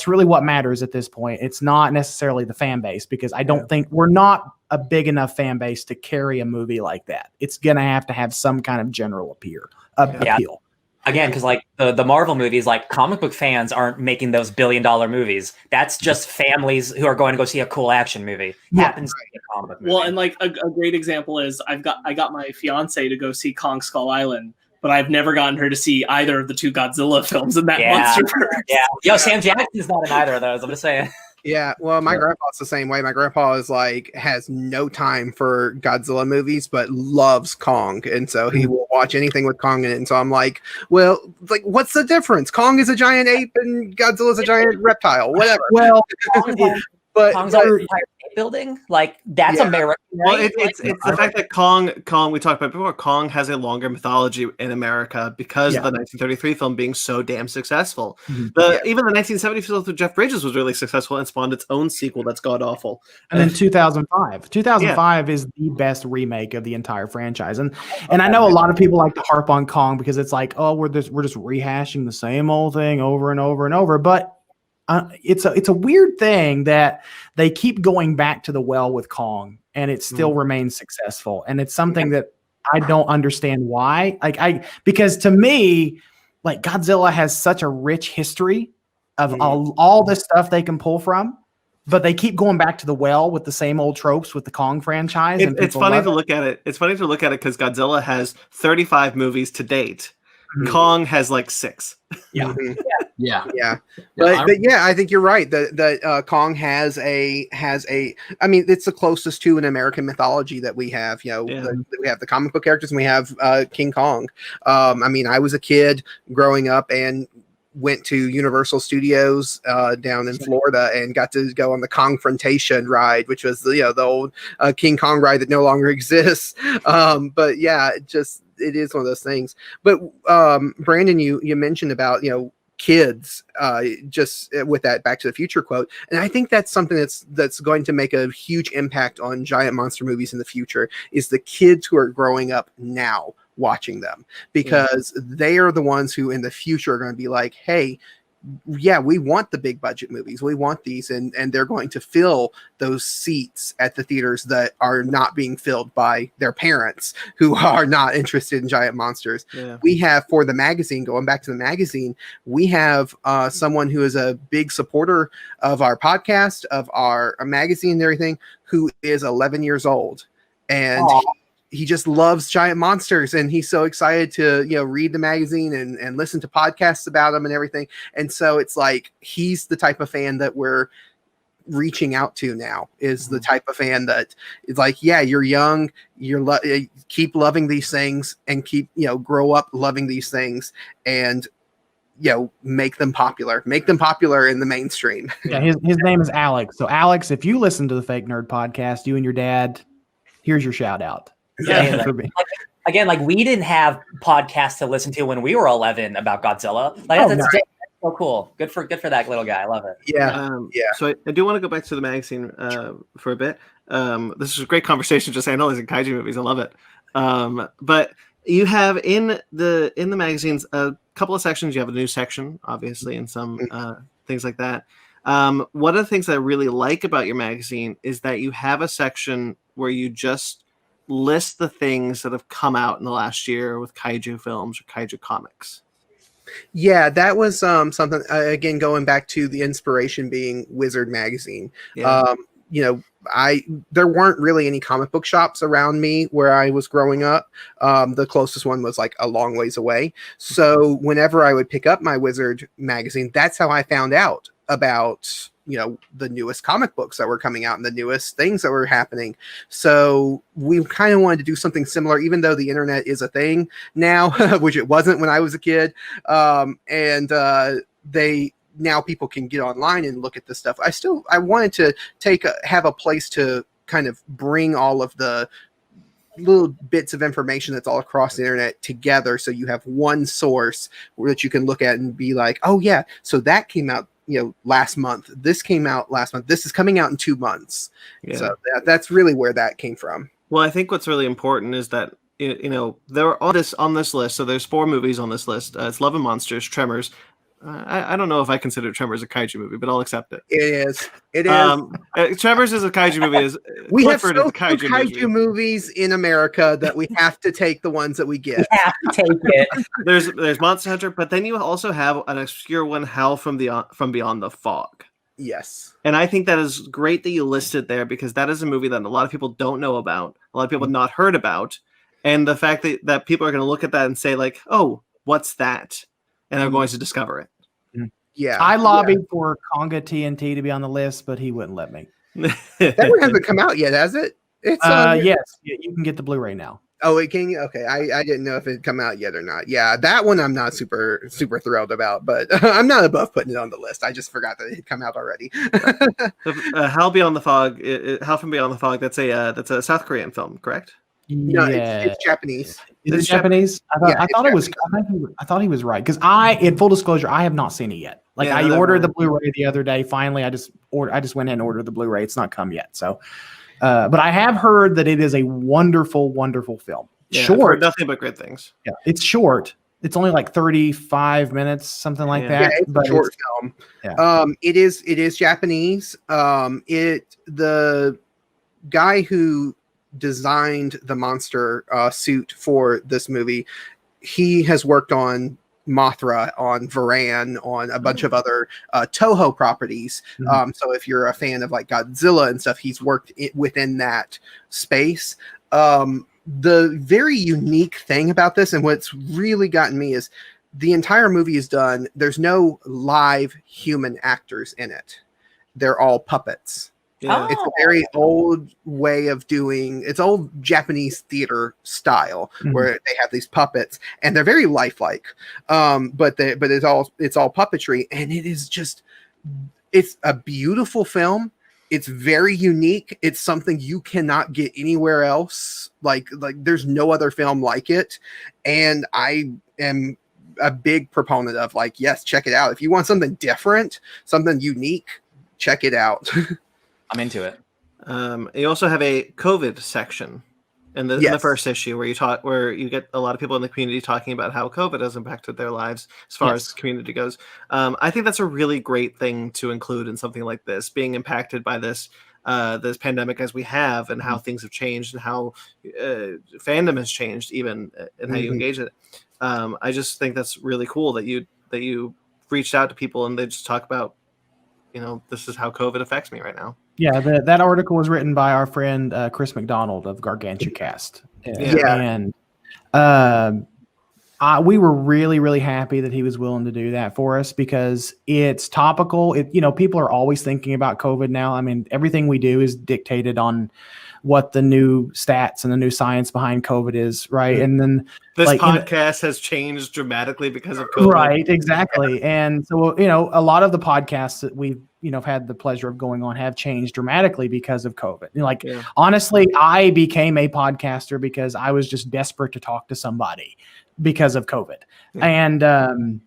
really what matters at this point. It's not necessarily the fan base because I don't think we're not a big enough fan base to carry a movie like that. It's going to have some kind of general appeal. Again, because like the Marvel movies, like comic book fans aren't making those billion-dollar movies. That's just families who are going to go see a cool action movie. Happens to be a comic book movie. Well, and like a great example is I got my fiance to go see Kong Skull Island, but I've never gotten her to see either of the two Godzilla films in that monsterverse. Yeah. Yo, Sam Jackson's not in either of those. I'm just saying. Yeah, well, my grandpa's the same way. My grandpa is like has no time for Godzilla movies, but loves Kong, and so he will watch anything with Kong in it. And so I'm like, well, like, what's the difference? Kong is a giant ape, and Godzilla's a giant reptile. Whatever. Well, Kong's entire building, like that's American. Well, right? it's the fact that Kong we talked about before. Kong has a longer mythology in America because of the 1933 film being so damn successful. Even the 1970 film with Jeff Bridges was really successful and spawned its own sequel that's god awful. And then 2005. 2005 is the best remake of the entire franchise. And I know a lot of people like to harp on Kong because it's like, oh, we're just rehashing the same old thing over and over and over, but it's a weird thing that they keep going back to the well with Kong and it still remains successful. And it's something that I don't understand why. Because to me, like Godzilla has such a rich history of all the stuff they can pull from but they keep going back to the well with the same old tropes with the Kong franchise. And It's funny to look at it. It's funny to look at it because Godzilla has 35 movies to date. Kong has like 6. Yeah. Yeah. But yeah, I think you're right. That Kong has a. I mean, it's the closest to an American mythology that we have. You know, we have the comic book characters, and we have King Kong. I mean, I was a kid growing up and went to Universal Studios down in Florida and got to go on the Kongfrontation ride, which was the old King Kong ride that no longer exists. But yeah, it is one of those things. But Brandon, you mentioned about kids just with that Back to the Future quote, and I think that's something that's going to make a huge impact on giant monster movies in the future, is the kids who are growing up now watching them, because they are the ones who in the future are going to be like, hey, yeah, we want the big budget movies, we want these, and they're going to fill those seats at the theaters that are not being filled by their parents who are not interested in giant monsters. We have, for the magazine, going back to the magazine, we have someone who is a big supporter of our podcast, of our magazine and everything, who is 11 years old, and he just loves giant monsters, and he's so excited to read the magazine and listen to podcasts about them and everything. And so it's like, he's the type of fan that we're reaching out to now, is the type of fan that is like, yeah, you're young, keep loving these things, and keep grow up loving these things, and make them popular in the mainstream. Yeah, his name is Alex. So Alex, if you listen to the Fake Nerd podcast, you and your dad, here's your shout out. Yeah, again, like, we didn't have podcasts to listen to when we were 11 about Godzilla. Like, that's so cool. Good for that little guy. I love it. Yeah. So I do want to go back to the magazine for a bit. This is a great conversation just analyzing kaiju movies. I love it. But you have in the magazines a couple of sections. You have a news section, obviously, and some things like that. One of the things that I really like about your magazine is that you have a section where you just list the things that have come out in the last year with kaiju films or kaiju comics. Yeah, that was something, again, going back to the inspiration being Wizard magazine. There weren't really any comic book shops around me where I was growing up. The closest one was like a long ways away. So whenever I would pick up my Wizard magazine, that's how I found out about the newest comic books that were coming out and the newest things that were happening. So we kind of wanted to do something similar, even though the internet is a thing now, which it wasn't when I was a kid. Now people can get online and look at this stuff. I wanted to have a place to kind of bring all of the little bits of information that's all across the internet together, so you have one source that you can look at and be like, oh yeah, so that came out last month, this came out last month, this is coming out in 2 months. So that's really where that came from. Well, I think what's really important is that there are on this list. So there's 4 movies on this list. It's Love and Monsters, Tremors. I don't know if I consider Tremors a kaiju movie, but I'll accept it. It is. Tremors is a kaiju movie. We have so few kaiju movies in America that we have to take the ones that we get. We have to take it. There's Monster Hunter, but then you also have an obscure one, Howl from Beyond the Fog. Yes. And I think that is great that you listed there, because that is a movie that a lot of people don't know about, a lot of people have not heard about. And the fact that people are going to look at that and say like, oh, what's that? And they're going to discover it. Yeah. I lobbied for Conga TNT to be on the list, but he wouldn't let me. That one hasn't come out yet, has it? It's yes. You can get the Blu-ray now. Oh, it can. Okay, I didn't know if it had come out yet or not. Yeah, that one I'm not super thrilled about, but I'm not above putting it on the list. I just forgot that it had come out already. Howl Beyond the Fog, Howl from Beyond the Fog. That's a South Korean film, correct? No, it's Japanese. Is it Japanese? I thought he was right, because in full disclosure, I have not seen it yet. Like, I ordered the Blu-ray the other day. Finally, I just went in and ordered the Blu-ray. It's not come yet. So, but I have heard that it is a wonderful, wonderful film. Yeah, short, I've heard nothing but great things. Yeah, it's short. It's only like 35 minutes, something like that. Yeah, it's a short film. Yeah. It is Japanese. The guy who designed the monster suit for this movie, he has worked on Mothra, on Varan, on a bunch of other Toho properties. So if you're a fan of like Godzilla and stuff, he's worked within that space. The very unique thing about this, and what's really gotten me, is the entire movie is done. There's no live human actors in it. They're all puppets. Yeah. It's a very old way of doing, it's old Japanese theater style where they have these puppets and they're very lifelike. But it's all puppetry, and it is just, it's a beautiful film. It's very unique. It's something you cannot get anywhere else. Like there's no other film like it. And I am a big proponent of like, yes, check it out. If you want something different, something unique, check it out. I'm into it. You also have a COVID section in the first issue where you get a lot of people in the community talking about how COVID has impacted their lives as far as the community goes. I think that's a really great thing to include in something like this, being impacted by this pandemic as we have, and how things have changed, and how fandom has changed, even in how you engage it. I just think that's really cool that you reached out to people and they just talk about, this is how COVID affects me right now. Yeah, that article was written by our friend Chris McDonald of GargantuaCast. And we were really, really happy that he was willing to do that for us, because it's topical. People are always thinking about COVID now. I mean, everything we do is dictated on what the new stats and the new science behind COVID is, right? And then this podcast has changed dramatically because of COVID. Right, exactly. And so, a lot of the podcasts that we've, had the pleasure of going on have changed dramatically because of COVID. Honestly, I became a podcaster because I was just desperate to talk to somebody because of COVID. And,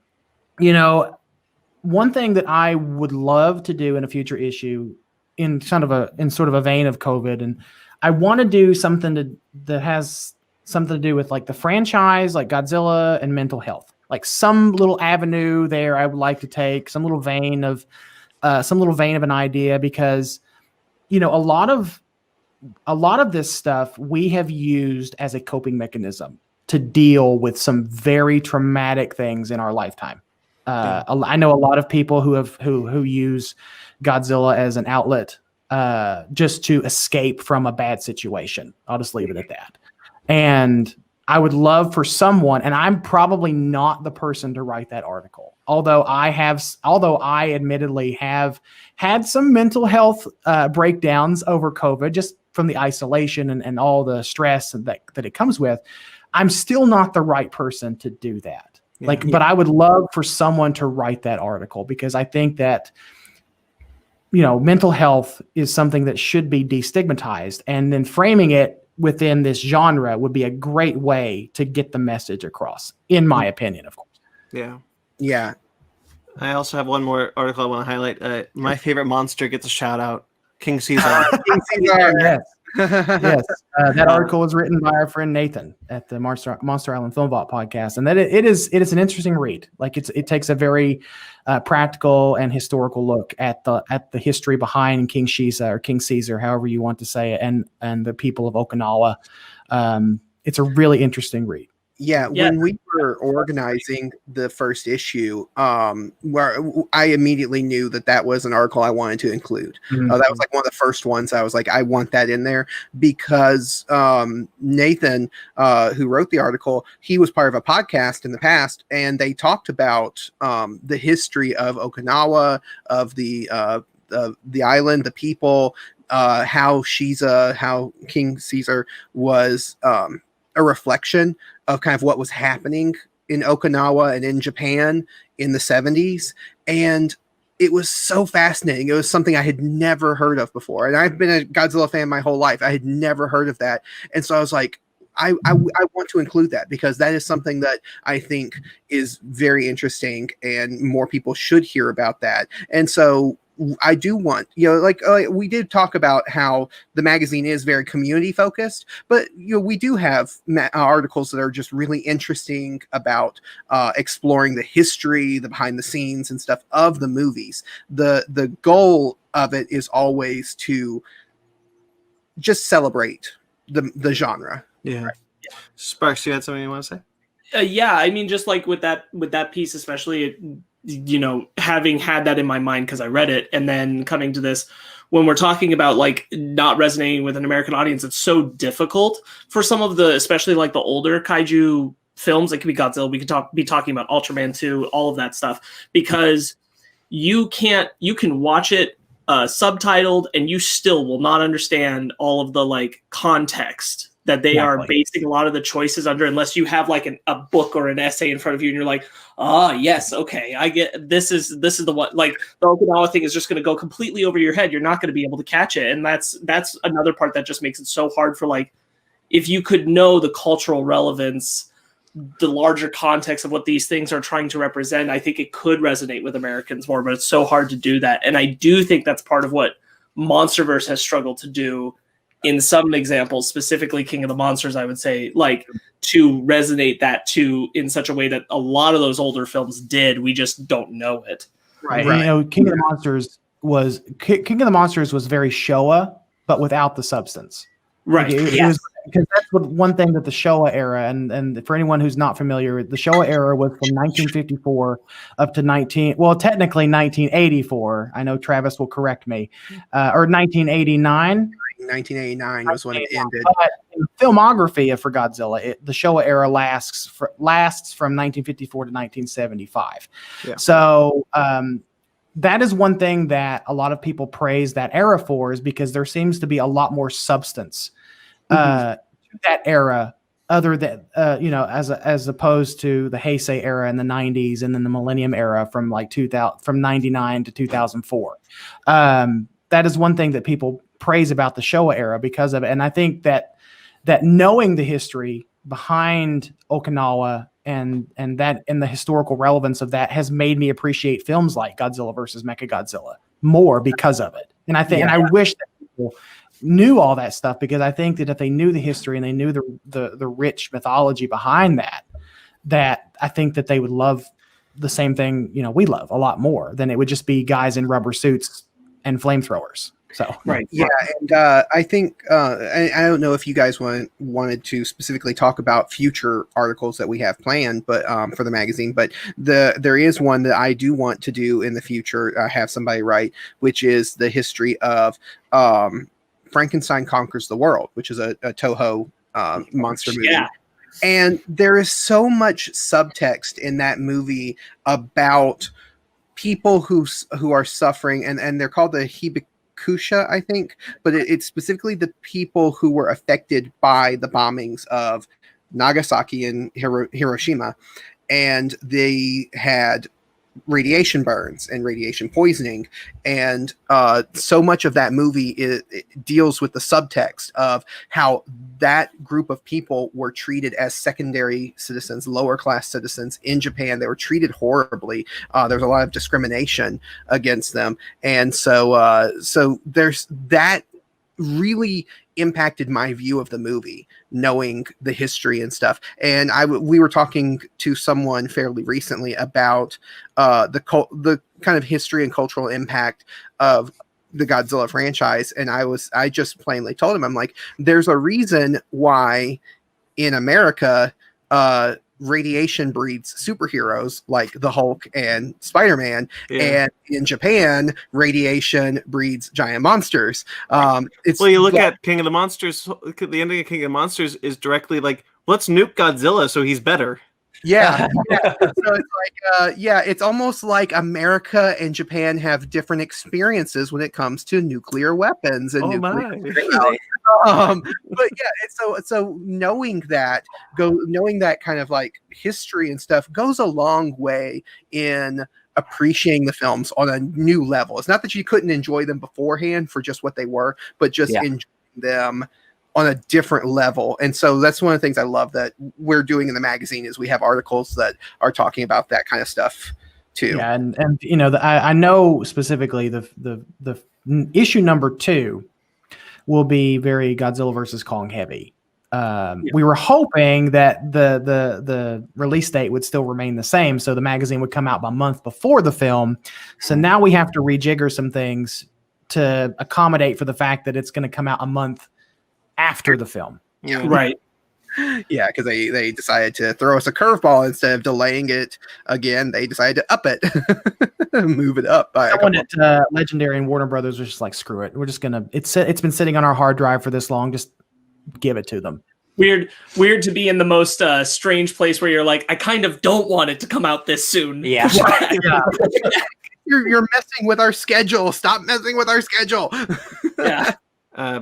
one thing that I would love to do in a future issue in sort of a vein of COVID, and I want to do something that has something to do with like the franchise, like Godzilla and mental health, like some little avenue there I would like to take, some little vein of an idea, because, a lot of this stuff we have used as a coping mechanism to deal with some very traumatic things in our lifetime. I know a lot of people who use Godzilla as an outlet just to escape from a bad situation. I'll just leave it at that. And I would love for someone, and I'm probably not the person to write that article, although I admittedly have had some mental health breakdowns over COVID, just from the isolation and all the stress that it comes with. I'm still not the right person to do that. But I would love for someone to write that article, because I think that, mental health is something that should be destigmatized, and then framing it within this genre would be a great way to get the message across, in my opinion, of course. Yeah. I also have one more article I want to highlight. My favorite monster gets a shout out. King Caesar. King Caesar. Yes. Yes. That article was written by our friend Nathan at the Monster Island Film Vault podcast, and that it is an interesting read. Like it takes a very practical and historical look at the history behind King Caesar, however you want to say it, and the people of Okinawa. It's a really interesting read. Yeah, when we were organizing the first issue, where I immediately knew that was an article I wanted to include. That was like one of the first ones. I was like, I want that in there, because Nathan, who wrote the article, he was part of a podcast in the past, and they talked about the history of Okinawa, of the island, the people, how King Caesar was a reflection of kind of what was happening in Okinawa and in Japan in the 70s. And it was so fascinating. It was something I had never heard of before. And I've been a Godzilla fan my whole life. I had never heard of that. And so I was like, I want to include that, because that is something that I think is very interesting, and more people should hear about that. And so I do want, we did talk about how the magazine is very community focused, but we do have articles that are just really interesting about exploring the history, the behind the scenes and stuff of the movies. The goal of it is always to just celebrate the genre. Yeah. Right. Sparks, you had something you want to say? Yeah, I mean, just like with that piece, especially, having had that in my mind because I read it, and then coming to this, when we're talking about like not resonating with an American audience, it's so difficult for some of the, especially like the older kaiju films. It could be Godzilla. We could be talking about Ultraman 2, all of that stuff, because you can watch it subtitled, and you still will not understand all of the like context that they are basing a lot of the choices under, unless you have like a book or an essay in front of you, and you're like, yes, okay, I get this is the one. Like the Okinawa thing is just going to go completely over your head. You're not going to be able to catch it, and that's another part that just makes it so hard for, like, if you could know the cultural relevance, the larger context of what these things are trying to represent, I think it could resonate with Americans more, but it's so hard to do that. And I do think that's part of what MonsterVerse has struggled to do in some examples, specifically King of the Monsters, I would say, like, to resonate that too in such a way that a lot of those older films did. We just don't know it. Right. King of the Monsters was very Showa, but without the substance. Right. It was, because that's one thing that the Showa era, and for anyone who's not familiar, the Showa era was from 1954 up to technically 1984. I know Travis will correct me, or 1989. 1989 was when it ended. But in filmography for Godzilla, the Showa era lasts from 1954 to 1975. Yeah. So that is one thing that a lot of people praise that era for, is because there seems to be a lot more substance to that era, other than as opposed to the Heisei era in the 90s, and then the Millennium era from like 2000, from 99 to 2004. That is one thing that people praise about the Showa era because of it. And I think that knowing the history behind Okinawa and the historical relevance of that has made me appreciate films like Godzilla versus Mechagodzilla more because of it. And I think, and I wish that people knew all that stuff, because I think that if they knew the history and they knew the rich mythology behind that I think that they would love the same thing, we love a lot more than it would just be guys in rubber suits and flamethrowers. So right, yeah, and I think I don't know if you guys wanted to specifically talk about future articles that we have planned, but for the magazine. But there is one that I do want to do in the future. I have somebody write, which is the history of Frankenstein Conquers the World, which is a Toho monster movie. Yeah. And there is so much subtext in that movie about people who are suffering, and they're called the Hibakusha, I think, but it's specifically the people who were affected by the bombings of Nagasaki and Hiroshima, and they had radiation burns and radiation poisoning, and so much of that movie it deals with the subtext of how that group of people were treated as secondary citizens, lower class citizens in Japan. They were treated horribly. There was a lot of discrimination against them, and so there's that really impacted my view of the movie, knowing the history and stuff. And we were talking to someone fairly recently about the kind of history and cultural impact of the Godzilla franchise, and I just plainly told him, I'm like, there's a reason why in America radiation breeds superheroes like the Hulk and Spider-Man, and in Japan radiation breeds giant monsters. You look at King of the Monsters. The ending of King of the Monsters is directly like, let's nuke Godzilla so he's better. Yeah. So it's like, it's almost like America and Japan have different experiences when it comes to nuclear weapons and but yeah, so knowing that kind of like history and stuff goes a long way in appreciating the films on a new level. It's not that you couldn't enjoy them beforehand for just what they were, but just enjoying them on a different level. And so that's one of the things I love that we're doing in the magazine, is we have articles that are talking about that kind of stuff too. Yeah, and I know specifically the issue number 2 will be very Godzilla versus Kong heavy. We were hoping that the release date would still remain the same, so the magazine would come out a month before the film. So now we have to rejigger some things to accommodate for the fact that it's going to come out a month after the film. Right. Yeah, because they decided to throw us a curveball instead of delaying it again. They decided to up it, move it up by a Someone couple. at Legendary and Warner Brothers was just like, screw it. We're just gonna. It's been sitting on our hard drive for this long. Just give it to them. Weird to be in the most strange place where you're like, I kind of don't want it to come out this soon. Yeah. You're messing with our schedule. Stop messing with our schedule. Yeah.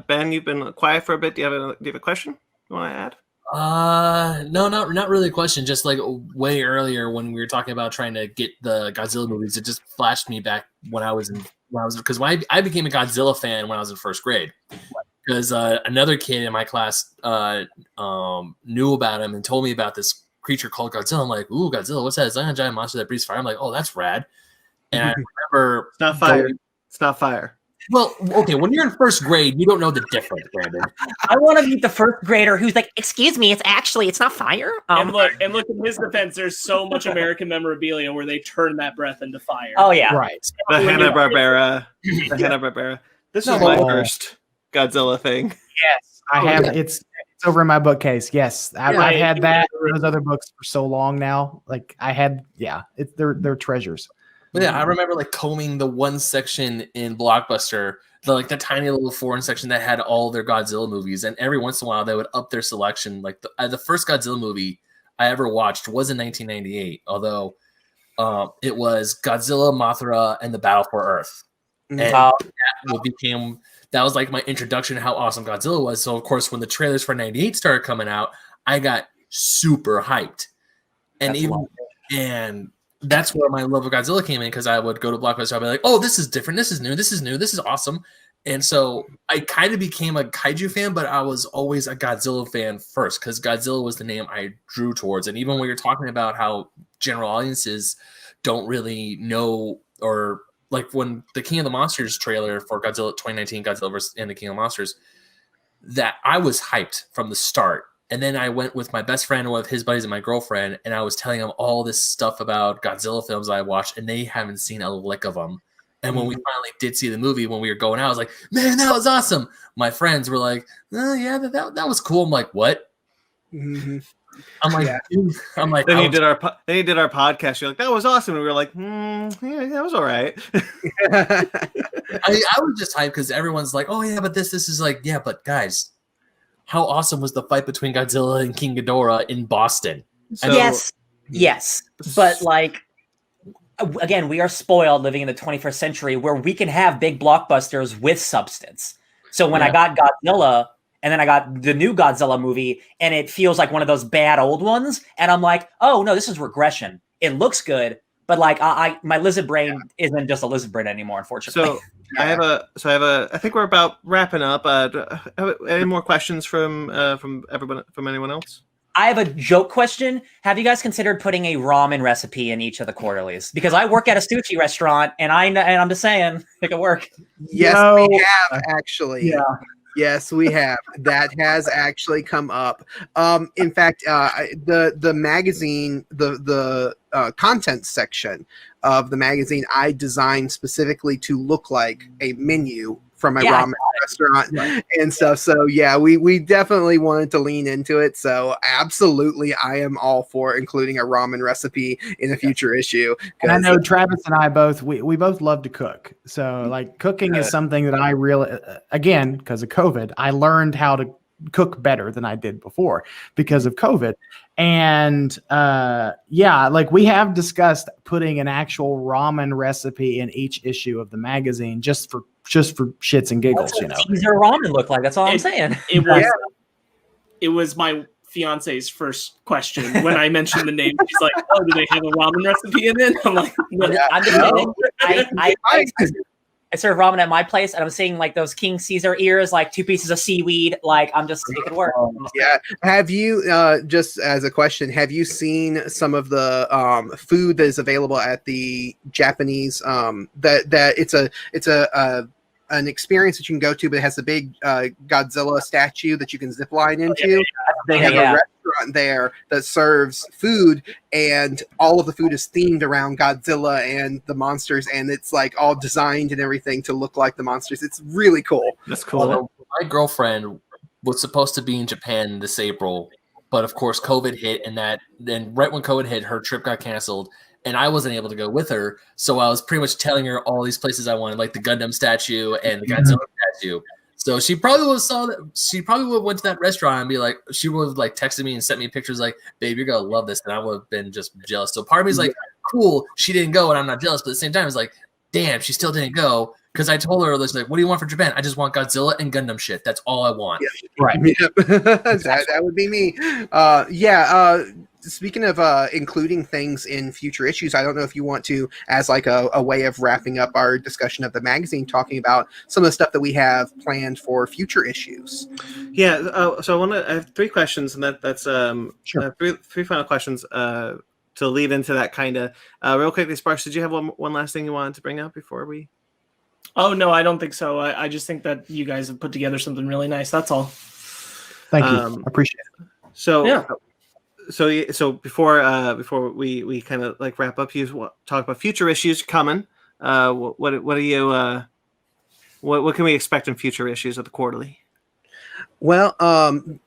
Ben, you've been quiet for a bit. Do you have a question you want to add? No, not really a question. Just like way earlier when we were talking about trying to get the Godzilla movies, it just flashed me back when I became a Godzilla fan when I was in first grade. Because another kid in my class knew about him and told me about this creature called Godzilla. I'm like, ooh, Godzilla, what's that? It's like a giant monster that breathes fire. I'm like, oh, that's rad. And I remember It's not fire. It's not fire. Well, okay, when you're in first grade, you don't know the difference, Brandon. I want to meet the first grader who's like, "Excuse me, it's not fire." And look, in his defense, there's so much American memorabilia where they turn that breath into fire. Oh yeah, Right. The Hanna-Barbera. The Hanna-Barbera. This is my first Godzilla thing. Yes, I have. It's over in my bookcase. Yes, I've had that. Those other books for so long now. Like I had. Yeah, they're treasures. But yeah, I remember like combing the one section in Blockbuster, the tiny little foreign section that had all their Godzilla movies, and every once in a while they would up their selection. Like the first Godzilla movie I ever watched was in 1998, although it was Godzilla, Mothra, and the Battle for Earth, and that was like my introduction to how awesome Godzilla was. So of course, when the trailers for '98 started coming out, I got super hyped, and that's where my love of Godzilla came in, because I would go to Blockbuster, I'd be like, oh, this is different, this is new, this is awesome. And so I kind of became a kaiju fan, but I was always a Godzilla fan first, because Godzilla was the name I drew towards. And even when you're talking about how general audiences don't really know, or like when the King of the Monsters trailer for Godzilla 2019, Godzilla vs. and the King of the Monsters, that I was hyped from the start. And then I went with my best friend and one of his buddies and my girlfriend, and I was telling them all this stuff about Godzilla films I watched, and they haven't seen a lick of them. And when we finally did see the movie, when we were going out, I was like, man, that was awesome. My friends were like, oh, yeah, that was cool. I'm like, what? Mm-hmm. I'm like, dude. I'm like, Then you did our podcast. You're like, that was awesome. And we were like, yeah, that was all right. I was just hyped because everyone's like, oh, yeah, but this is like, yeah, but guys, how awesome was the fight between Godzilla and King Ghidorah in Boston? So, yes. But like, again, we are spoiled living in the 21st century where we can have big blockbusters with substance. So when I got Godzilla, and then I got the new Godzilla movie, and it feels like one of those bad old ones, and I'm like, oh no, this is regression. It looks good, but like my lizard brain isn't just a lizard brain anymore, unfortunately. So I have a. I think we're about wrapping up. Any more questions from everyone, from anyone else? I have a joke question. Have you guys considered putting a ramen recipe in each of the quarterlies? Because I work at a sushi restaurant, and I'm just saying it could work. Yes, we have actually. Yeah. Yes, we have. That has actually come up. In fact, the magazine, the content section of the magazine, I designed specifically to look like a menu from a ramen restaurant and stuff. So yeah, we definitely wanted to lean into it. So absolutely, I am all for including a ramen recipe in a future issue. And I know Travis and I both we both love to cook. So like cooking is something that I really, again, because of COVID, I learned how to cook better than I did before because of COVID. And like we have discussed putting an actual ramen recipe in each issue of the magazine just for shits and giggles. That's what Caesar ramen look like. That's all I'm saying. It was my fiance's first question when I mentioned the name. She's like, "Oh, do they have a ramen recipe in it?" I'm like, "No." I'm just saying. I serve ramen at my place, and I'm seeing like those King Caesar ears, like 2 pieces of seaweed. Like I'm just, it could work. Yeah. Have you, just as a question, have you seen some of the food that is available at the Japanese? That it's an experience that you can go to, but it has a big Godzilla statue that you can zip line into. They have a restaurant there that serves food, and all of the food is themed around Godzilla and the monsters, and it's like all designed and everything to look like the monsters. It's really cool. That's cool. My girlfriend was supposed to be in Japan this April But of course, COVID hit, and then right when COVID hit, her trip got canceled, and I wasn't able to go with her. So I was pretty much telling her all these places I wanted, like the Gundam statue and the Godzilla statue. So she probably would have saw that. She probably would have went to that restaurant and be like, she would have like texted me and sent me pictures like, "Babe, you're gonna love this," and I would have been just jealous. So part of me is like, cool, she didn't go, and I'm not jealous. But at the same time, it's like, damn, she still didn't go. Because I told her, like, what do you want for Japan? I just want Godzilla and Gundam shit. That's all I want. Yeah. Right. Yep. that would be me. Speaking of including things in future issues, I don't know if you want to, as like a way of wrapping up our discussion of the magazine, talking about some of the stuff that we have planned for future issues. Yeah. So I have 3 questions, and that's Sure. three final questions to lead into that kind of. Real quickly, Sparks, did you have one last thing you wanted to bring up before we? Oh, no, I don't think so. I just think that you guys have put together something really nice. That's all. Thank you. I appreciate it. So, Yeah. So before we kind of like wrap up, you talk about future issues coming. What are you what can we expect in future issues of the quarterly? Well,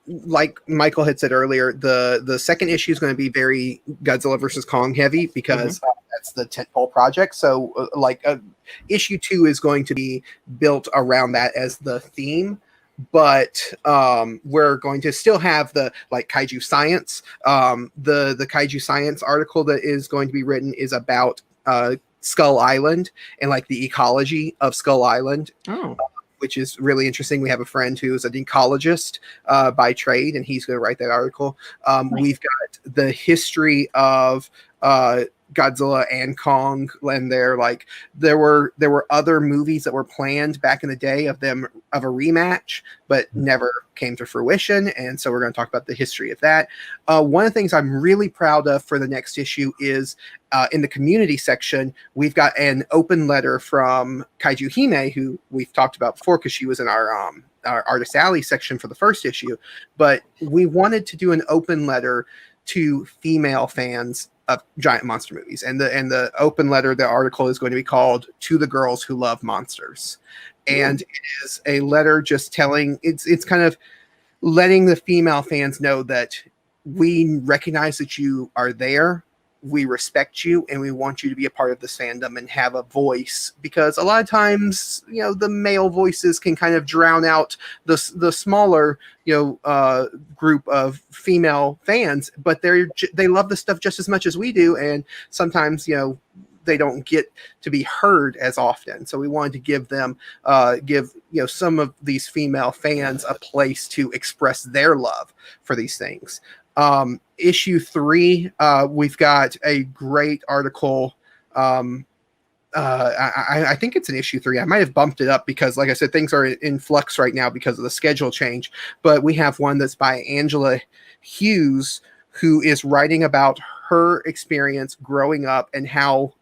like Michael had said earlier, the second issue is going to be very Godzilla versus Kong heavy because that's the tentpole project. So, issue 2 is going to be built around that as the theme. But we're going to still have the kaiju science. The kaiju science article that is going to be written is about Skull Island and like the ecology of Skull Island. Oh. Which is really interesting. We have a friend who's an ecologist by trade, and he's going to write that article. We've got the history of Godzilla and Kong, and there were other movies that were planned back in the day of a rematch, but never came to fruition. And so we're going to talk about the history of that. One of the things I'm really proud of for the next issue is in the community section, we've got an open letter from Kaiju Hime, who we've talked about before because she was in our Artist Alley section for the first issue. But we wanted to do an open letter to female fans of giant monster movies, and the open letter, the article is going to be called "To the Girls Who Love Monsters," and it is a letter just telling it's kind of letting the female fans know that we recognize that you are there, we respect you, and we want you to be a part of this fandom and have a voice, because a lot of times, the male voices can kind of drown out the smaller, group of female fans, but they love the stuff just as much as we do. And sometimes, they don't get to be heard as often. So we wanted to give them, some of these female fans a place to express their love for these things. Issue 3, we've got a great article. I think it's in issue 3. I might have bumped it up because, like I said, things are in flux right now because of the schedule change. But we have one that's by Angela Hughes, who is writing about her experience growing up and how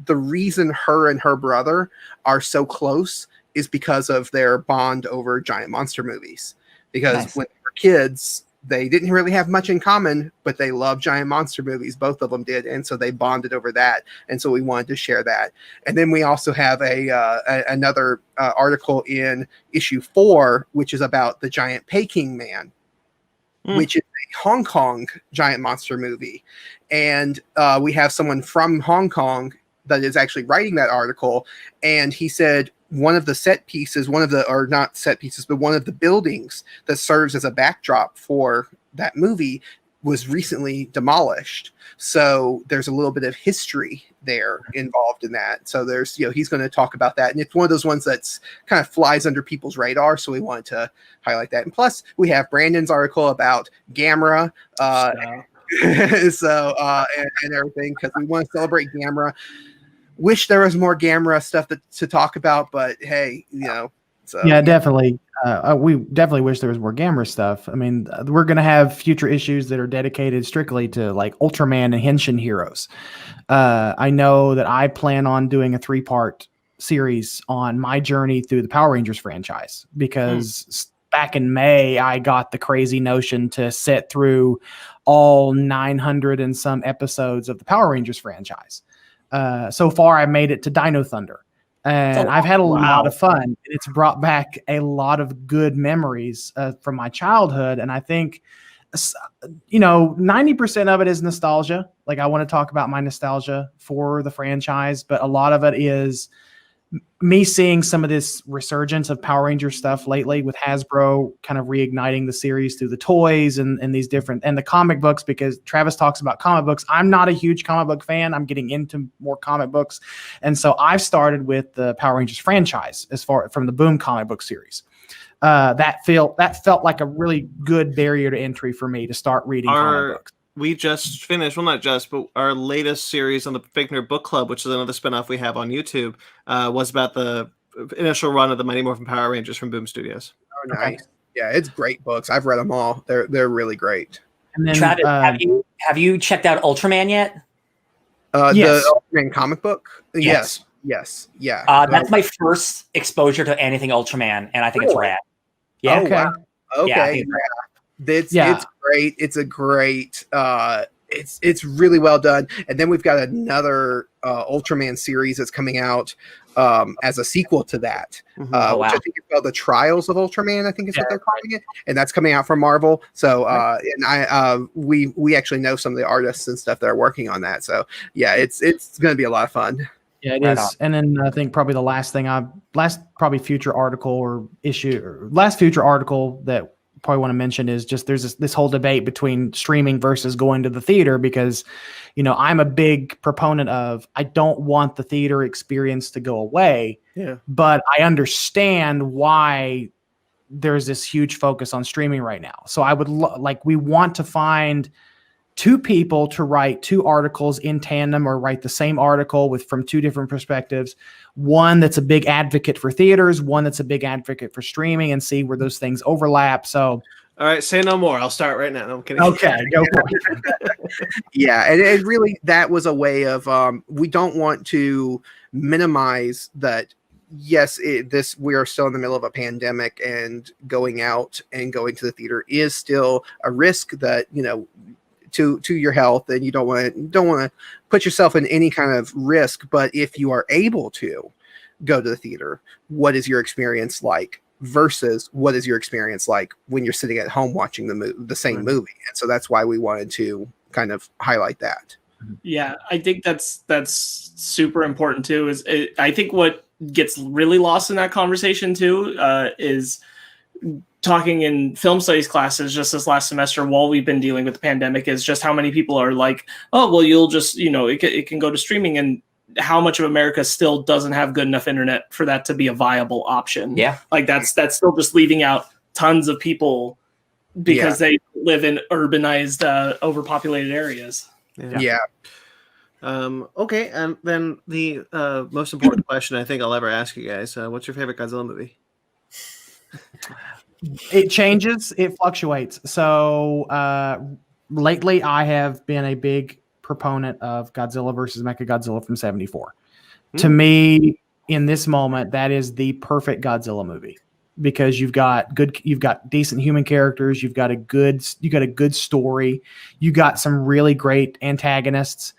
the reason her and her brother are so close is because of their bond over giant monster movies. Because when they were kids, they didn't really have much in common, but they loved giant monster movies. Both of them did. And so they bonded over that. And so we wanted to share that. And then we also have another article in issue 4, which is about the giant Peking Man, which is a Hong Kong giant monster movie. And we have someone from Hong Kong that is actually writing that article. And he said, one of the set pieces, one of the buildings that serves as a backdrop for that movie was recently demolished. So there's a little bit of history there involved in that. So there's, he's going to talk about that. And it's one of those ones that's kind of flies under people's radar. So we wanted to highlight that. And plus we have Brandon's article about Gamera. And everything, because we want to celebrate Gamera. Wish there was more Gamera stuff to talk about, but hey, So yeah, definitely. We definitely wish there was more Gamera stuff. I mean, we're going to have future issues that are dedicated strictly to like Ultraman and Henshin heroes. I know that I plan on doing a 3-part series on my journey through the Power Rangers franchise, because back in May, I got the crazy notion to sit through all 900 and some episodes of the Power Rangers franchise. So far, I made it to Dino Thunder, and I've had a lot of fun. It's brought back a lot of good memories from my childhood, and I think 90% of it is nostalgia. Like, I want to talk about my nostalgia for the franchise, but a lot of it is me seeing some of this resurgence of Power Ranger stuff lately with Hasbro kind of reigniting the series through the toys and these different, and the comic books, because Travis talks about comic books. I'm not a huge comic book fan. I'm getting into more comic books. And so I've started with the Power Rangers franchise from the Boom comic book series. That felt like a really good barrier to entry for me to start reading comic books. We just finished, well, not just, but our latest series on the Fake Nerd Book Club, which is another spinoff we have on YouTube, was about the initial run of the Mighty Morphin Power Rangers from Boom Studios. Oh, nice. Okay. Yeah, it's great books. I've read them all. They're really great. And then, Travis, have you checked out Ultraman yet? Yes. The Ultraman comic book? Yes. Yeah. That's my first exposure to anything Ultraman, and I think it's rad. Yeah. Okay. Wow. Okay. Yeah, it's great. It's a great. It's really well done. And then we've got another Ultraman series that's coming out as a sequel to that, which I think is called The Trials of Ultraman. I think is what they're calling it, and that's coming out from Marvel. So, and we actually know some of the artists and stuff that are working on that. So, yeah, it's going to be a lot of fun. Yeah, it is. And then I think probably the last future article that probably want to mention is just there's this whole debate between streaming versus going to the theater, because I'm a big proponent of, I don't want the theater experience to go away, but I understand why there's this huge focus on streaming right now. So I would we want to find two people to write two articles in tandem, or write the same article from two different perspectives. One that's a big advocate for theaters, one that's a big advocate for streaming, and see where those things overlap. So, all right, say no more. I'll start right now. No, I'm kidding. Okay, go for it. Yeah, and it really, that was a way of, we don't want to minimize that. Yes, we are still in the middle of a pandemic, and going out and going to the theater is still a risk that, to your health, and you don't want to put yourself in any kind of risk. But if you are able to go to the theater, what is your experience like versus what is your experience like when you're sitting at home watching the same movie? And so that's why we wanted to kind of highlight that. Yeah, I think that's super important too. I think what gets really lost in that conversation too is talking in film studies classes just this last semester while we've been dealing with the pandemic, is just how many people are like, oh, well, you'll just, it can go to streaming, and how much of America still doesn't have good enough internet for that to be a viable option. Yeah. Like that's still just leaving out tons of people because they live in urbanized, overpopulated areas. Yeah. Okay. And then the most important question I think I'll ever ask you guys, what's your favorite Godzilla movie? It changes. It fluctuates. So lately, I have been a big proponent of Godzilla versus Mechagodzilla from '74. To me, in this moment, that is the perfect Godzilla movie, because you've got decent human characters, you've got a good story, you got some really great antagonists,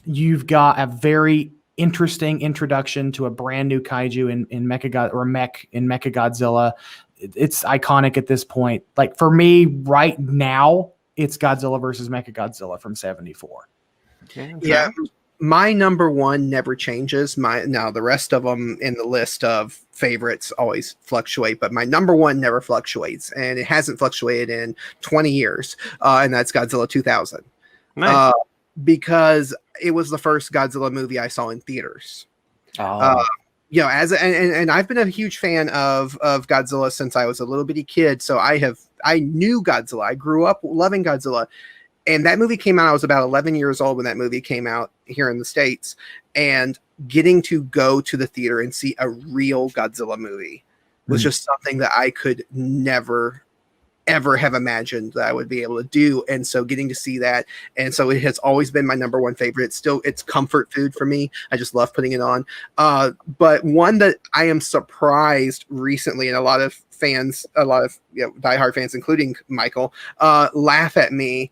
you've got a very interesting introduction to a brand new kaiju in Mechagodzilla. It's iconic at this point. Like, for me right now, it's Godzilla versus Mechagodzilla from '74. Okay, yeah, my number one never changes. Now the rest of them in the list of favorites always fluctuate, but my number one never fluctuates, and it hasn't fluctuated in 20 years, and that's Godzilla 2000. Nice. Because it was the first Godzilla movie I saw in theaters. And I've been a huge fan of Godzilla since I was a little bitty kid. So I knew Godzilla. I grew up loving Godzilla, and that movie came out. I was about 11 years old when that movie came out here in the States, and getting to go to the theater and see a real Godzilla movie was just something that I could never ever have imagined that I would be able to do. And so getting to see that, and so it has always been my number one favorite. It's comfort food for me. I just love putting it on. But one that I am surprised recently, and a lot of diehard fans, including Michael, laugh at me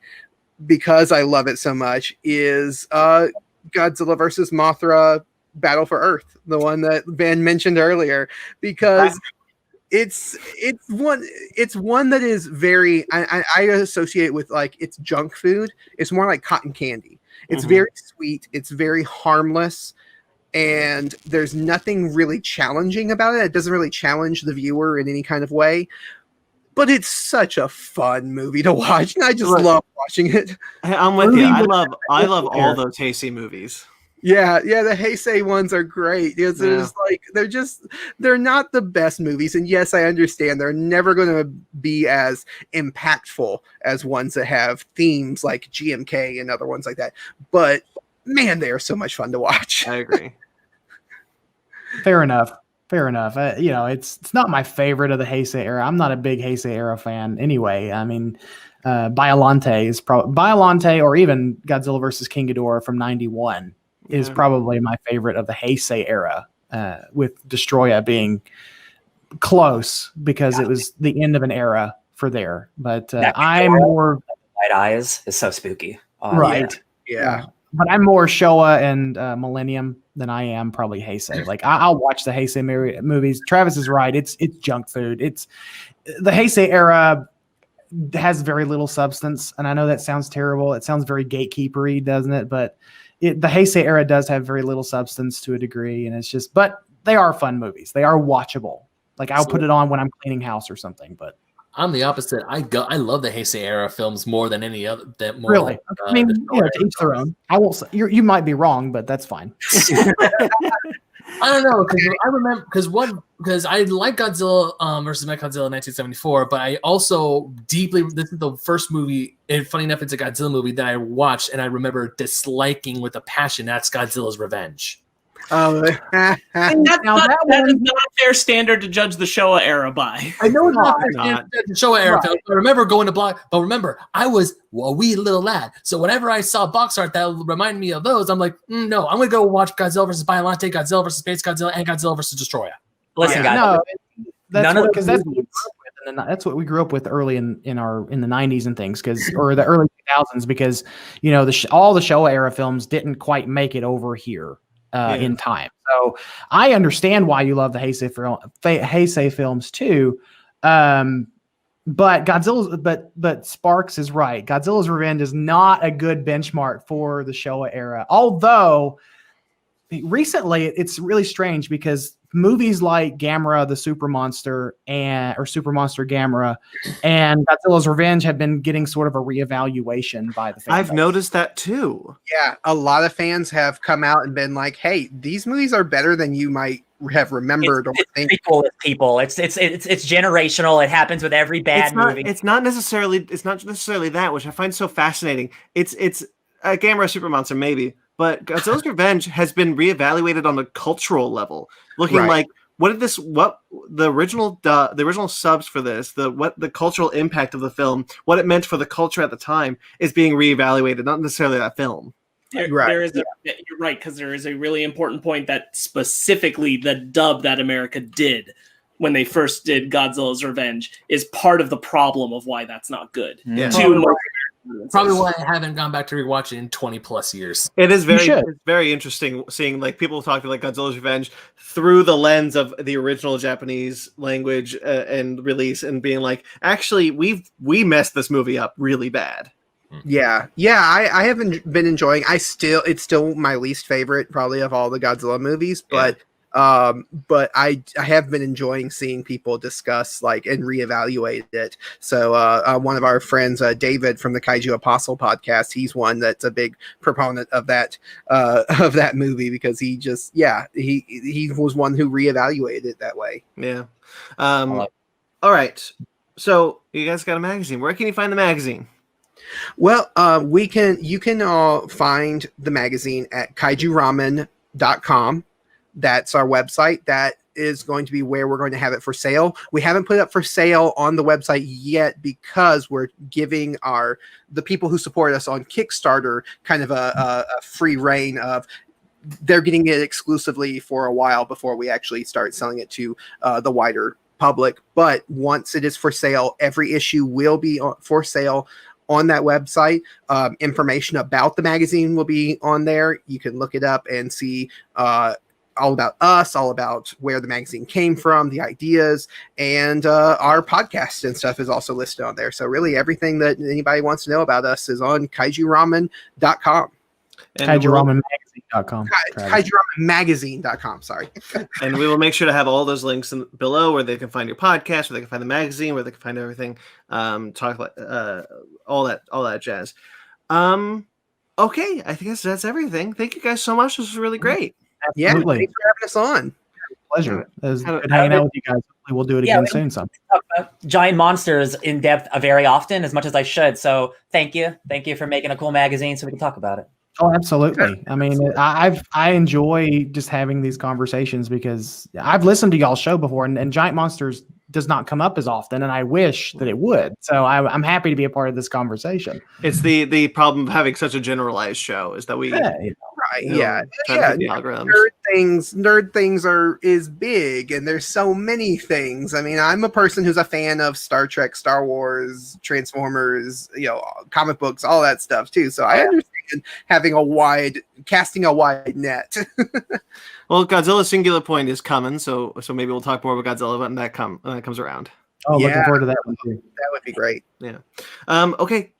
because I love it so much, is Godzilla versus Mothra Battle for Earth, the one that Ben mentioned earlier, because it's one that is very I associate it with like it's junk food. It's more like cotton candy. It's very sweet. It's very harmless. And there's nothing really challenging about it. It doesn't really challenge the viewer in any kind of way. But it's such a fun movie to watch, and I just love watching it. I'm with you. I love all those Heisei movies. Yeah, the Heisei ones are great. It's like they're not the best movies, and yes, I understand they're never going to be as impactful as ones that have themes like GMK and other ones like that. But man, they are so much fun to watch. I agree. Fair enough. It's not my favorite of the Heisei era. I'm not a big Heisei era fan anyway. I mean, Biollante or even Godzilla vs. King Ghidorah from '91 is probably my favorite of the Heisei era, with Destroya being close because it was the end of an era for there. But I'm more White Eyes is so spooky. Right. Yeah. But I'm more Showa and Millennium than I am probably Heisei. Like I'll watch the Heisei movies. Travis is right. It's junk food. It's the Heisei era has very little substance, and I know that sounds terrible. It sounds very gatekeepery, doesn't it? But the Heisei era does have very little substance to a degree, and it's just. But they are fun movies. They are watchable. Like I'll put it on when I'm cleaning house or something. But I'm the opposite. I love the Heisei era films more than any other. Really? I mean, to each their own. I won't say you might be wrong, but that's fine. I don't know because I remember because I like Godzilla versus Mechagodzilla in 1974, but I also this is the first movie, and funny enough, it's a Godzilla movie that I watched and I remember disliking with a passion. That's Godzilla's Revenge. And that is not a fair standard to judge the Showa era by. I know it's not the Showa era film. I remember going to block, but remember, I was a wee little lad. So whenever I saw box art that reminded me of those, I'm like, no, I'm going to go watch Godzilla vs. Biollante, Godzilla vs. Space Godzilla, and Godzilla vs. Destroya. Listen, guys. That's what we grew up with early in the 90s and things, or the early 2000s, because all the Showa era films didn't quite make it over here. In time. So I understand why you love the Heisei films too. But but Sparks is right. Godzilla's Revenge is not a good benchmark for the Showa era. Although recently it's really strange because movies like Gamera, the Super Monster, or Super Monster Gamera, and Godzilla's Revenge have been getting sort of a reevaluation by the fans. I've noticed that too. Yeah, a lot of fans have come out and been like, "Hey, these movies are better than you might have remembered or think." People, it's generational. It happens with every bad movie. It's not necessarily that, which I find so fascinating. It's a Gamera Super Monster maybe. But Godzilla's Revenge has been reevaluated on a cultural level, looking like what the original subs for this, what the cultural impact of the film, what it meant for the culture at the time is being reevaluated, not necessarily that film. You're right, because there is a really important point that specifically the dub that America did when they first did Godzilla's Revenge is part of the problem of why that's not good. Yeah. Probably why I haven't gone back to rewatch it in 20 plus years. It is very interesting seeing like people talking like Godzilla's Revenge through the lens of the original Japanese language and release, and being like, actually, we messed this movie up really bad. Yeah. I haven't been enjoying. It's still my least favorite probably of all the Godzilla movies, but I have been enjoying seeing people discuss and reevaluate it. So one of our friends, David from the Kaiju Apostle podcast, he's one that's a big proponent of that movie because he was one who reevaluated it that way. Yeah. All right. So you guys got a magazine. Where can you find the magazine? Well, you can find the magazine at kaijuramen.com. That's our website. That is going to be where we're going to have it for sale. We haven't put it up for sale on the website yet because we're giving the people who support us on Kickstarter kind of a free reign of they're getting it exclusively for a while before we actually start selling it to the wider public. But once it is for sale, every issue will be for sale on that website. Information about the magazine will be on there. You can look it up and see all about us, all about where the magazine came from, the ideas, and our podcast and stuff is also listed on there. So really everything that anybody wants to know about us is on kaijuramen.com. KaijuRamenMagazine.com. KaijuRamenMagazine.com, sorry. And we will make sure to have all those links below where they can find your podcast, where they can find the magazine, where they can find everything. Talk about all that jazz. Okay, I think that's everything. Thank you guys so much. This was really great. Yeah, Absolutely. thanks for having us on. Pleasure. It was good hanging out with you guys. Hopefully we'll do it again soon. Some talk about giant monsters in depth very often, as much as I should. So thank you for making a cool magazine so we can talk about it. Oh, absolutely. I mean, I enjoy just having these conversations because I've listened to y'all's show before, and Giant Monsters does not come up as often, and I wish that it would. So I'm happy to be a part of this conversation. It's the problem of having such a generalized show is that we nerd things is big, and there's so many things. I mean, I'm a person who's a fan of Star Trek, Star Wars, Transformers, comic books, all that stuff too. So I understand having casting a wide net. Well, Godzilla Singular Point is coming, so maybe we'll talk more about Godzilla when that comes around. Oh, yeah. Looking forward to that one too. That would be great. Yeah. Okay.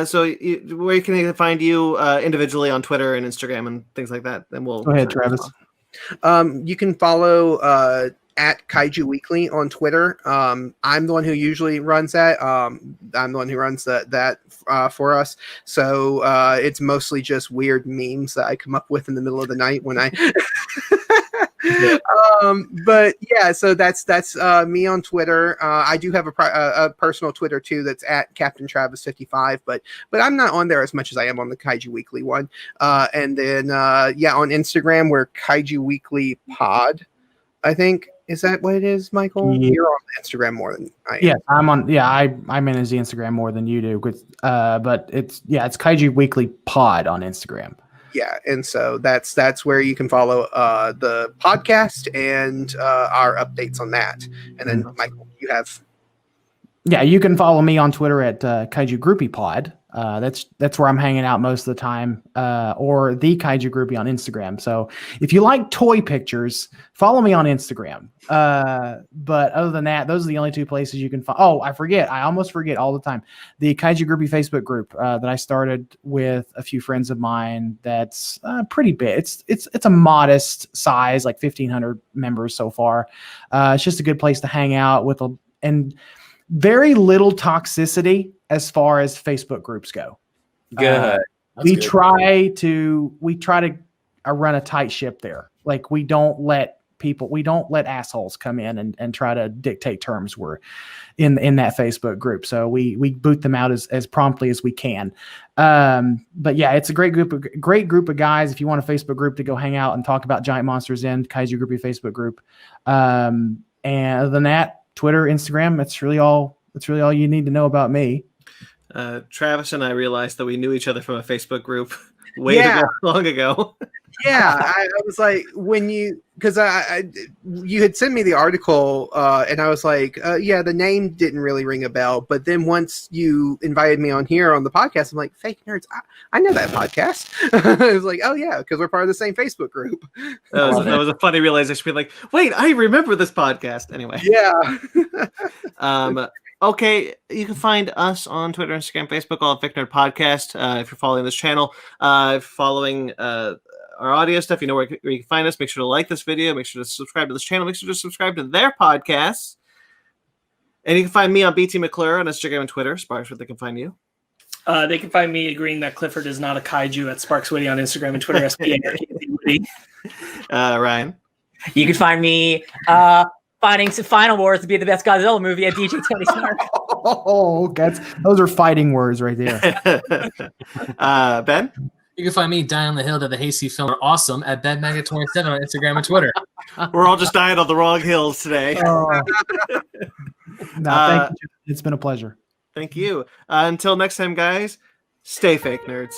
So where can they find you individually on Twitter and Instagram and things like that? And we'll go ahead, Travis. You can follow at Kaiju Weekly on Twitter. I'm the one who usually runs that. I'm the one who runs that for us. So it's mostly just weird memes that I come up with in the middle of the night when I. But yeah, so that's me on Twitter. I do have a personal Twitter too. That's at Captain Travis 55. But I'm not on there as much as I am on the Kaiju Weekly one. And then on Instagram we're Kaiju Weekly Pod, I think. Is that what it is, Michael? Yeah. You're on Instagram more than I am. Yeah, I'm on. Yeah, I manage the Instagram more than you do. But it's Kaiju Weekly Pod on Instagram. Yeah, and so that's where you can follow the podcast and our updates on that. And then, Michael, you have. Yeah, you can follow me on Twitter at Kaiju Groupie Pod. That's where I'm hanging out most of the time, or the Kaiju Groupie on Instagram. So if you like toy pictures, follow me on Instagram. But other than that, those are the only two places you can find. Oh, I almost forget all the time. The Kaiju Groupie Facebook group that I started with a few friends of mine. That's pretty big. It's a modest size, like 1,500 members so far. It's just a good place to hang out with and very little toxicity as far as Facebook groups go. Good. We try to run a tight ship there. Like we don't let assholes come in and try to dictate terms. We're in that Facebook group. So we boot them out as promptly as we can. But yeah, it's a great group of guys. If you want a Facebook group to go hang out and talk about giant monsters in, Kaiju Groupie Facebook group. And other than that, Twitter, Instagram, that's really all you need to know about me. Travis and I realized that we knew each other from a Facebook group long ago. Yeah, I was like, because you had sent me the article, and I was like, the name didn't really ring a bell. But then once you invited me on here on the podcast, I'm like, Fake Nerds, I know that podcast. I was like, oh yeah, because we're part of the same Facebook group. That was a funny realization. Be like, wait, I remember this podcast. Anyway, yeah. Okay, you can find us on Twitter, Instagram, Facebook, all at Fake Nerd Podcast. If you're following this channel, following our audio stuff, you know where you can find us. Make sure to like this video. Make sure to subscribe to this channel. Make sure to subscribe to their podcasts. And you can find me on BT McClure on Instagram and Twitter. Sparks, where they can find you. They can find me agreeing that Clifford is not a kaiju at Sparks Witty on Instagram and Twitter. Ryan. You can find me fighting some final wars to be the best Godzilla movie at DJ Tony Stark. Oh, those are fighting words right there. Ben? You can find me dying on the hill that the Hasty film are awesome at BedMaggot27 on Instagram and Twitter. We're all just dying on the wrong hills today. Thank you. It's been a pleasure. Thank you. Until next time, guys, stay fake nerds.